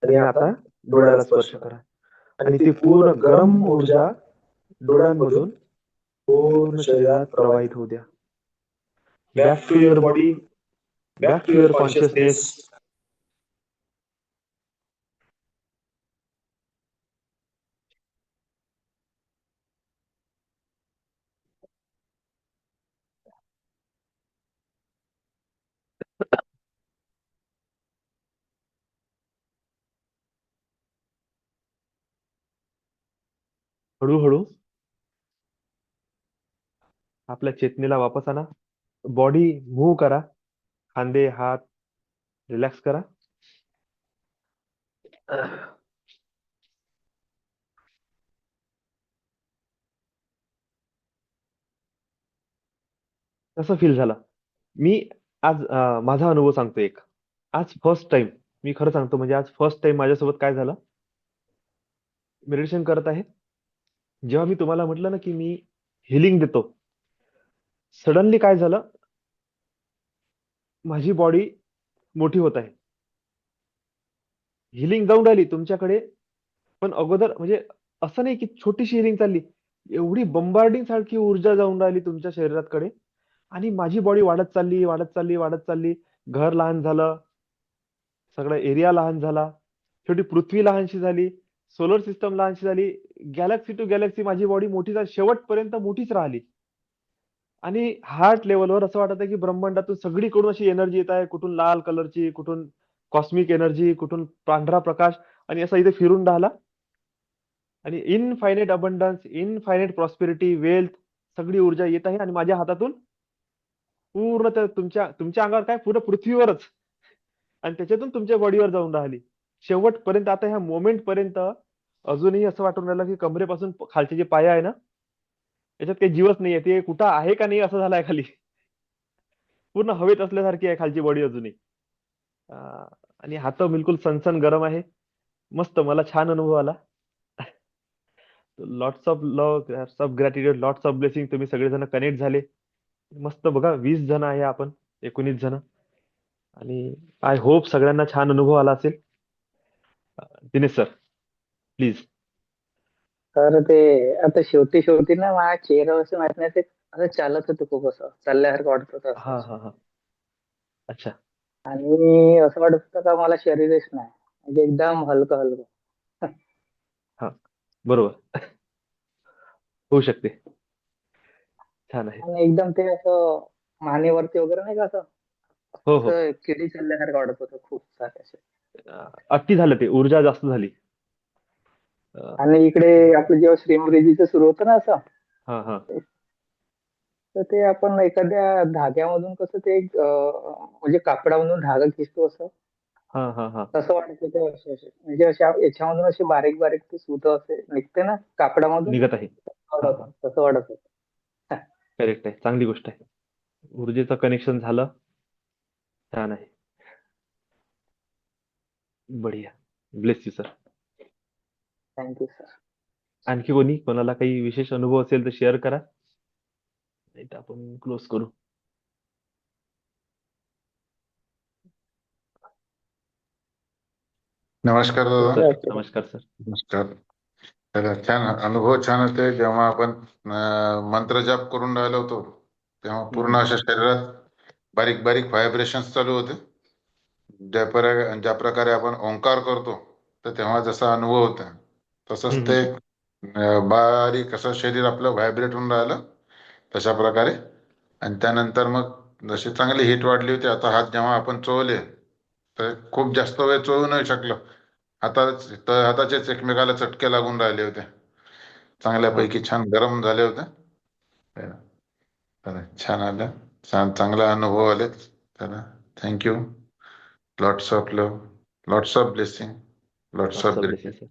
S1: आणि आता डोळ्याला स्पर्श करा आणि ती पूर्ण गरम ऊर्जा डोळ्यांमधून पूर्ण शरीरात प्रवाहित होऊ द्या. Back to your body, back to your consciousness. हळूहळू आपल्या चेतनेला वापस आणा. बॉडी मूव्ह करा. खांदे, हात रिलॅक्स करा. कसं फील झालं? मी आज माझा अनुभव सांगतो एक. आज फर्स्ट टाइम, मी खरं सांगतो, म्हणजे आज फर्स्ट टाइम माझ्यासोबत काय झालं, मेडिटेशन करत आहे. जेव्हा मी तुम्हाला म्हटलं ना की मी हिलिंग देतो, सडनली काय झालं, माझी बॉडी मोठी होत आहे. हिलिंग जाऊन राहिली तुमच्याकडे, पण अगोदर म्हणजे असं नाही की छोटीशी हिलिंग चालली, एवढी बंबार्डिंग सारखी ऊर्जा जाऊन राहिली तुमच्या शरीराकडे आणि माझी बॉडी वाढत चालली, वाढत चालली, वाढत चालली. घर लहान झालं, सगळा एरिया लहान झाला, शेवटी पृथ्वी लहानशी झाली, सोलर सिस्टम लहानशी झाली, गॅलेक्सी टू गॅलेक्सी माझी बॉडी मोठी झाली, शेवटपर्यंत मोठीच राहिली. आणि हार्ट लेवलवर असं वाटत आहे की ब्रह्मांडातून सगळीकडून अशी एनर्जी येत आहे, कुठून लाल कलरची, कुठून कॉस्मिक एनर्जी, कुठून पांढरा प्रकाश, आणि असं इथे फिरून राहिला. आणि इनफायनेट अबंडन्स, इनफायनेट प्रॉस्पेरिटी, वेल्थ, सगळी ऊर्जा येत आहे आणि माझ्या हातातून पूर्ण तुमच्या तुमच्या अंगावर काय, पूर्ण पृथ्वीवरच, आणि त्याच्यातून तुमच्या बॉडीवर जाऊन राहिली शेवटपर्यंत. आता ह्या मोमेंट पर्यंत अजूनही असं वाटून राहिलं की कमरेपासून खालचे जे पाय आहे ना, त्याच्यात काही जीवच नाहीये, ते कुठं आहे का नाही असं झालंय खाली. पूर्ण हवेत असल्यासारखी आहे खालची बॉडी अजूनही. अं, आणि हात बिलकुल सनसन गरम आहे. मस्त, मला छान अनुभव आला. Lots of love, lots of gratitude, lots of blessing. तुम्ही सगळेजण कनेक्ट झाले. मस्त. बघा, 20 जण आहे आपण, 19 जण. आणि आय होप सगळ्यांना छान अनुभव आला असेल. Dinesh sir, please.
S4: तर ते आता शेवटी शेवटी ना माझ्या चेहऱ्यावर असं माहित नाही ते असं चालत होतं, खूप असं चालल्यासारखं वाटत होतं असं
S1: हा
S4: असं.
S1: हा हा. अच्छा.
S4: आणि असं वाटत होतं का मला शरीरच नाही, म्हणजे एकदम हलकं हलकं.
S1: हा, बरोबर. होऊ शकते. छान आहे.
S4: आणि एकदम ते असं मानेवरती वगैरे नाही का असं
S1: हो हो.
S4: असं किडी चालल्यासारखं वाटत होतं खूप सारे असे.
S1: अति झालं, ते ऊर्जा जास्त झाली. अं,
S4: आणि इकडे आपलं जेव्हा श्रीमृजीचं सुरू होतं ना असं,
S1: हा हा
S4: तर ते आपण एखाद्या धाग्यामधून कसं ते म्हणजे कापडामधून धागा खिचतो असं,
S1: हा हा हा.
S4: तसं वाटत होतं. असे असे म्हणजे अशा याच्यामधून असे बारीक बारीक ते सूत असे निघते ना कापडामधून,
S1: निघत आहे. हा हा.
S4: तसं वाटत होतं.
S1: करेक्ट आहे, चांगली गोष्ट आहे. ऊर्जेचं कनेक्शन झालं. छान आहे. बढिया. Bless you sir.
S4: Thank you sir.
S1: आणखी कोणी, कोणाला काही विशेष अनुभव असेल तर शेअर करा, नाही तर आपण क्लोज करू.
S2: नमस्कार दादा.
S1: Sir,
S4: okay.
S1: नमस्कार सर.
S2: नमस्कार. तर छान अनुभव, छान होते. जेव्हा आपण मंत्र जाप करून राहिलो होतो, तेव्हा पूर्ण
S1: हम्म
S2: अशा शरीरात बारीक बारीक व्हायब्रेशन्स चालू होते. ज्या प्रकारे आपण ओंकार करतो, तर तेव्हा जसा अनुभव होता, तसंच
S1: हम्म
S2: ते बारीक असं शरीर आपलं व्हायब्रेट होऊन राहिलं तशा प्रकारे. आणि त्यानंतर मग जशी चांगली हीट वाढली होती, आता हात जेव्हा आपण चोवले, तर खूप जास्त वेळ चोवू नाही शकलो. हाताचेच एकमेकाला चटके लागून राहिले होते,
S1: हा.
S2: चांगल्यापैकी छान गरम झाले होते. तर छान आलं, छान चांगला अनुभव आले. तर thank you. Lots of love, lots of blessing, lots
S1: lots
S2: of
S1: of blessing
S2: gratitude.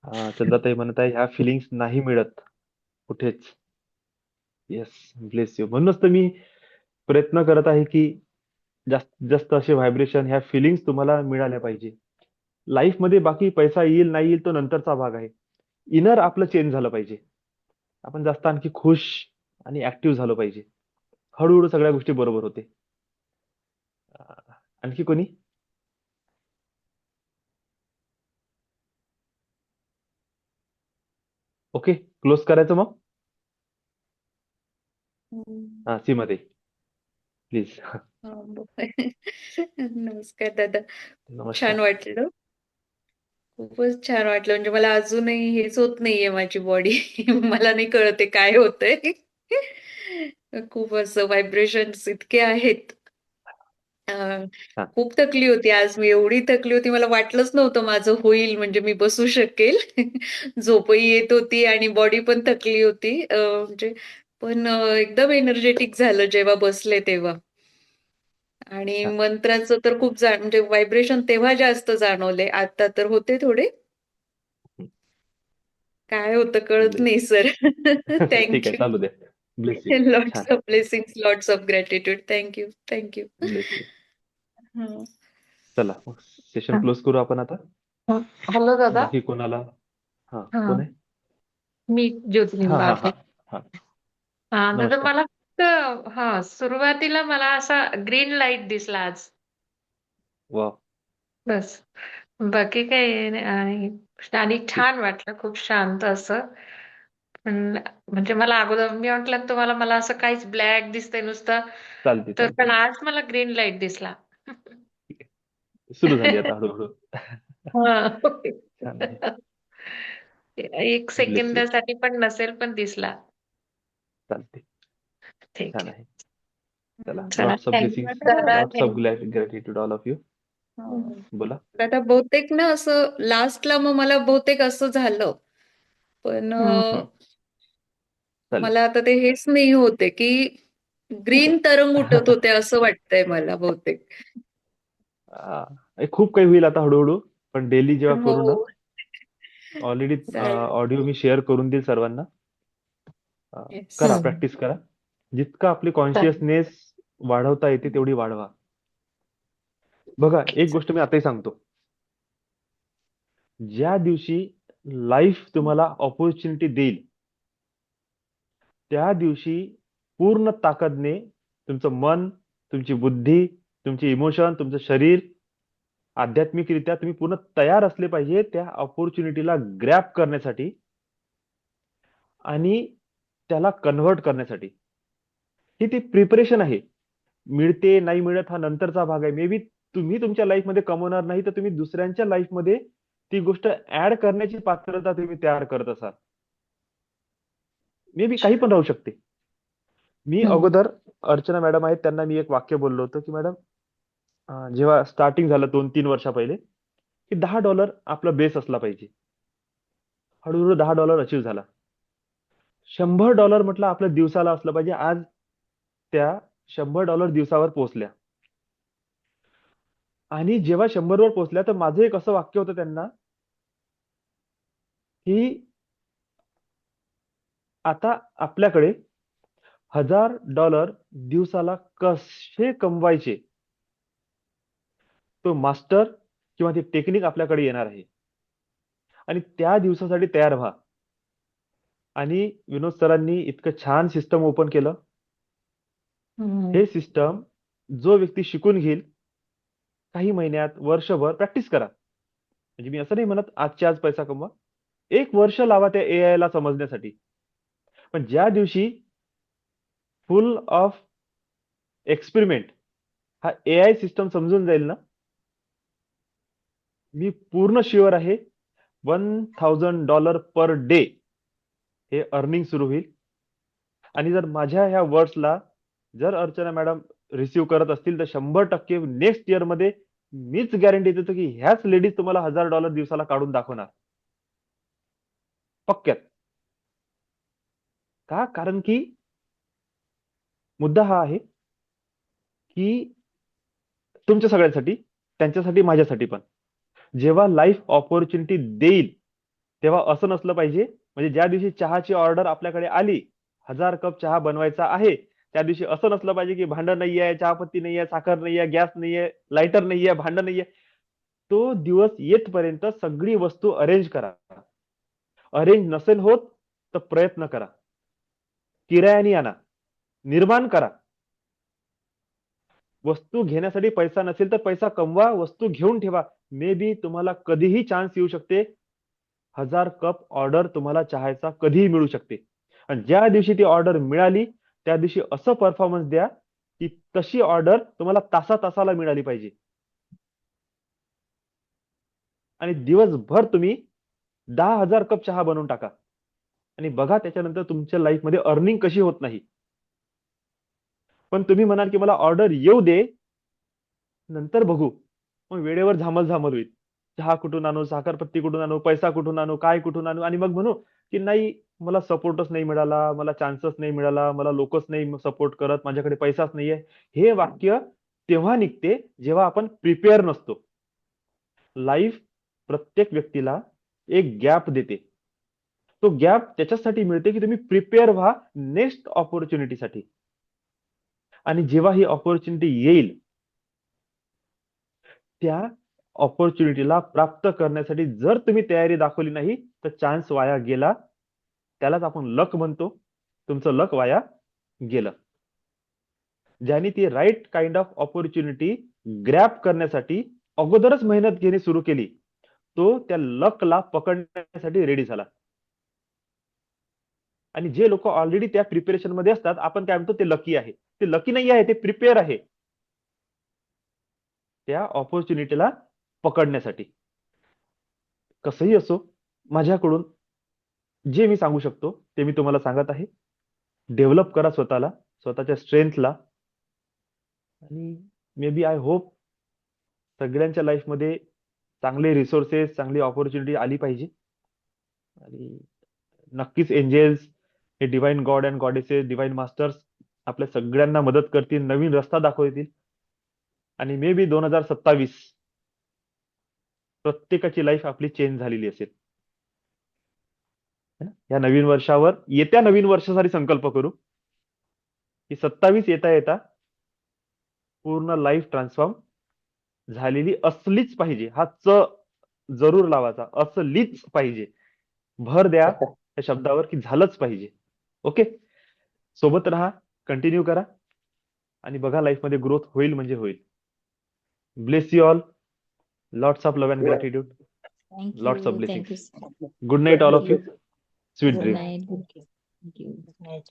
S1: Sir. Chandatai म्हणत आहे, ह्या फिलिंग्स नाही मिळत कुठेच. Yes, bless you. म्हणूनच तर मी प्रयत्न करत आहे की जास्तीत जास्त असे व्हायब्रेशन, ह्या फिलिंग्स तुम्हाला मिळाल्या पाहिजे. लाईफ मध्ये बाकी पैसा येईल नाही येईल तो नंतरचा भाग आहे. इनर आपलं चेंज झालं पाहिजे. आपण जास्त आणखी खुश आणि ऍक्टिव्ह झालो पाहिजे. हळूहळू सगळ्या गोष्टी बरोबर होते. आणखी कोणी? ओके, क्लोज करायचं मग.
S5: हम्म.
S1: हा, सीमाताई, प्लीज.
S5: हा, नमस्कार दादा. छान
S1: नमस्कार.
S5: वाटलं. खूपच छान वाटलं. म्हणजे मला अजूनही हेच होत नाहीये माझी बॉडी. मला नाही कळत आहे काय होतंय. खूप असं व्हायब्रेशन्स इतके आहेत. अ,
S1: छान.
S5: खूप थकली होती आज मी. एवढी थकली होती मला वाटलंच नव्हतं माझं होईल म्हणजे मी बसू शकेल. झोपही येत होती आणि बॉडी पण थकली होती. म्हणजे पण एकदम एनर्जेटिक झालं जेव्हा बसले तेव्हा. आणि
S1: छान.
S5: मंत्राचं तर खूप म्हणजे व्हायब्रेशन तेव्हा जास्त जाणवले. आता तर होते थोडे. काय होतं कळत
S1: ब्लेस.
S5: नाही सर.
S1: ठीक आहे,
S5: थँक यू.
S1: चालू द्या. Bless you.
S5: लॉट्स
S1: छान.
S5: Of blessings, lots of gratitude. Thank you. Thank you.
S1: Bless you.
S5: हं.
S1: चला, मग सेशन
S6: हा.
S1: क्लोज करू आपण आता.
S6: हॅलो दादा.
S1: बाकी कोणाला? हा,
S6: हा,
S1: कोण आहे?
S6: मी ज्योतिर्लिंग
S1: हा हा हा
S6: बारके.
S1: हा.
S6: हा दादा,
S1: नमस्कार.
S6: मला फक्त सुरुवातीला मला असा ग्रीन लाईट दिसला आज,
S1: वा.
S6: बस. बाकी काही नाही. आणि
S1: ठीक.
S6: छान वाटलं, खूप शांत असं. पण म्हणजे मला अगोदर मी म्हटलं ना तुम्हाला, मला असं काहीच ब्लॅक दिसतंय नुसतं.
S1: चालते
S6: तर
S1: चालते.
S6: पण आज मला ग्रीन लाईट दिसला.
S1: सुरू झाली आता हळूहळू.
S6: हां.
S1: छान आहे.
S6: एक
S1: ब्लेस यू.
S6: सेकंदासाठी पण नसेल, पण दिसला.
S1: चालते.
S6: ठीक
S1: छान
S6: आहे.
S1: आहे. चला,
S6: चला,
S1: लॉट्स ऑफ
S6: थँक
S1: ब्लेसिंग्स,
S5: चला,
S1: lots of gratitude all of you. बोला.
S5: तर आता बहुतेक ना असं लास्टला मग मला बहुतेक असं झालं. पण
S1: चालेल.
S5: मला आता ते हेच नाही होते की ग्रीन तरंग उठत होते असं वाटतंय मला बहुतेक.
S1: हे खूप काही होईल आता हळूहळू, पण डेली जेव्हा करू ना,
S5: हो.
S1: ऑलरेडी
S5: चालेल.
S1: ऑडिओ मी शेअर करून देईल सर्वांना.
S5: Yes.
S1: करा, प्रॅक्टिस करा. जितकं आपली कॉन्शियसनेस वाढवता येते तेवढी वाढवा. बघा, एक गोष्ट मी आताही सांगतो. ज्या दिवशी लाईफ तुम्हाला ऑपॉर्च्युनिटी देईल, त्या दिवशी पूर्ण ताकदने तुमचं मन, तुमची बुद्धी, तुमचे इमोशन, तुमचं शरीर, आध्यात्मिकरित्या तुम्ही पूर्ण तयार असले पाहिजे त्या ऑपॉर्च्युनिटीला ग्रॅब करण्यासाठी आणि त्याला कन्व्हर्ट करण्यासाठी. ही ती प्रिपरेशन आहे. मिळते नाही मिळत हा नंतरचा भाग आहे. मे बी तुम्ही तुमच्या लाईफमध्ये कमवणार नाही, तर तुम्ही दुसऱ्यांच्या लाईफमध्ये ती गोष्ट ऍड करण्याची पात्रता तुम्ही तयार करत असाल. मे बी काही पण राहू शकते. मी अगोदर अर्चना मॅडम आहेत, त्यांना मी एक वाक्य बोललो होतो की मॅडम, जेव्हा स्टार्टिंग झालं 2-3 वर्षा पहिले, की $10 आपला बेस असला पाहिजे. हळूहळू $10 अचीव्ह झाला. $100 म्हटलं आपल्या दिवसाला असलं पाहिजे. आज त्या $100 दिवसावर पोहोचल्या. आणि जेव्हा 100 वर पोहोचल्या, तर माझं एक असं वाक्य होतं त्यांना, की आता आपल्याकडे $1000 दिवसाला कसे कमवायचे, तो मास्टर किंवा ती टेक्निक आपल्याकडे येणार आहे. आणि त्या दिवसासाठी तयार व्हा. आणि विनोद सरांनी इतकं छान सिस्टम ओपन केलं. हे सिस्टम जो व्यक्ती शिकून घेईल, काही महिन्यात, वर्षभर प्रॅक्टिस करा. म्हणजे मी असं नाही म्हणत आजच्या आज पैसा कमवा. 1 वर्ष लावा त्या एआय ला समजण्यासाठी. पण ज्या दिवशी फुल ऑफ एक्सपेरिमेंट हा एआय सिस्टम समजून जाईल ना, मी पूर्ण शुअर आहे $1000 पर डे हे अर्निंग सुरू होईल. आणि जर माझ्या ह्या वर्ड्सला जर अर्चना मॅडम रिसीव्ह करत असतील, तर 100% नेक्स्ट इयर मध्ये मीच गॅरंटी देतो की ह्याच लेडीज तुम्हाला $1000 दिवसाला काढून दाखवणार. पक्क्यात. का? कारण की मुद्दा हा आहे की तुमच्या सगळ्यांसाठी, त्यांच्यासाठी, माझ्यासाठी पण, जेव्हा लाईफ ऑपॉर्च्युनिटी देईल, तेव्हा असं नसलं पाहिजे. म्हणजे ज्या दिवशी चहाची ऑर्डर आपल्याकडे आली, 1000 कप चहा बनवायचा आहे, त्या दिवशी असं नसलं पाहिजे की भांडं नाहीये, चहापत्ती नाहीये, साखर नाहीये, गॅस नाहीये, लायटर नाहीये, भांडं नाहीये. तो दिवस येतपर्यंत सगळी वस्तू अरेंज करा. अरेंज नसेल होत तर प्रयत्न करा. किरायाने आणा, निर्माण करा. वस्तू घेण्यासाठी पैसा नसेल तर पैसा कमवा, वस्तू घेऊन ठेवा. मे बी तुम्हाला कधीही चान्स येऊ शकते. 1000 कप ऑर्डर तुम्हाला चहाचा कधीही मिळू शकते. आणि ज्या दिवशी ती ऑर्डर मिळाली, त्या दिवशी असं परफॉर्मन्स द्या की तशी ऑर्डर तुम्हाला तासाला मिळाली पाहिजे. आणि दिवसभर तुम्ही 10,000 कप चहा बनवून टाका आणि बघा त्याच्यानंतर तुमच्या लाईफमध्ये अर्निंग कशी होत नाही. पण तुम्ही म्हणाल की मला ऑर्डर येऊ दे, नंतर बघू. मग वेळेवर झामल होईल. चहा कुठून आणू, साखरपत्ती कुठून आणू, पैसा कुठून आणू, काय कुठून आणू, आणि मग म्हणू की नाही, मला सपोर्टच नाही मिळाला, मला चान्सच नाही मिळाला, मला लोकच नाही सपोर्ट करत, माझ्याकडे पैसाच नाहीये. हे वाक्य तेव्हा निघते जेव्हा आपण प्रिपेअर नसतो. लाईफ प्रत्येक व्यक्तीला एक गॅप देते. तो गॅप त्याच्यासाठी मिळते की तुम्ही प्रिपेअर व्हा नेक्स्ट ऑपॉर्च्युनिटीसाठी. आणि जेव्हा ही ऑपॉर्च्युनिटी येईल, त्या ऑपॉर्च्युनिटीला प्राप्त करण्यासाठी जर तुम्ही तयारी दाखवली नाही, तर चान्स वाया गेला. त्यालाच आपण लक म्हणतो. तुमचं लक वाया गेलं. ज्यांनी ती right kind of opportunity grab करण्यासाठी अगोदरच मेहनत घेणे सुरू केली, तो त्या लकला पकडण्यासाठी रेडी झाला. आणि जे लोक ऑलरेडी त्या प्रिपेरेशन मध्ये असतात, आपण काय म्हणतो ते लकी आहे. ते लकी नाही आहे, ते प्रिपेअर आहे त्या ऑपॉर्च्युनिटीला पकडण्यासाठी. कसंही असो, माझ्याकडून जे मी सांगू शकतो ते मी तुम्हाला सांगत आहे. डेव्हलप करा स्वतःला, स्वतःच्या स्ट्रेंथला, आणि मे बी आय होप सगळ्यांच्या लाईफमध्ये चांगले रिसोर्सेस, चांगली ऑपॉर्च्युनिटी आली पाहिजे. आणि नक्कीच एंजेल्स, हे divine God and goddesses, divine masters आपल्या सगळ्यांना मदत करतील, नवीन रस्ता दाखवतील. आणि मे बी 2027 प्रत्येकाची लाईफ आपली चेंज झालेली असेल. है ना? या नवीन वर्षावर, येत्या नवीन वर्षासाठी संकल्प करू की 27 येता येता पूर्ण लाईफ ट्रान्सफॉर्म झालेली असलीच पाहिजे. हा जरूर लावायचा, असलीच पाहिजे. भर द्या या शब्दावर की झालंच पाहिजे. ओके, सोबत राहा, कंटिन्यू करा, आणि बघा लाईफमध्ये ग्रोथ होईल म्हणजे होईल. Bless you all. Lots of love and gratitude.
S7: Thank
S1: Lots of
S7: you.
S1: blessings.
S7: Thank you so much.
S1: Good night, all of you. Sweet
S7: Good
S1: dreams.
S7: night. Thank you. Good night.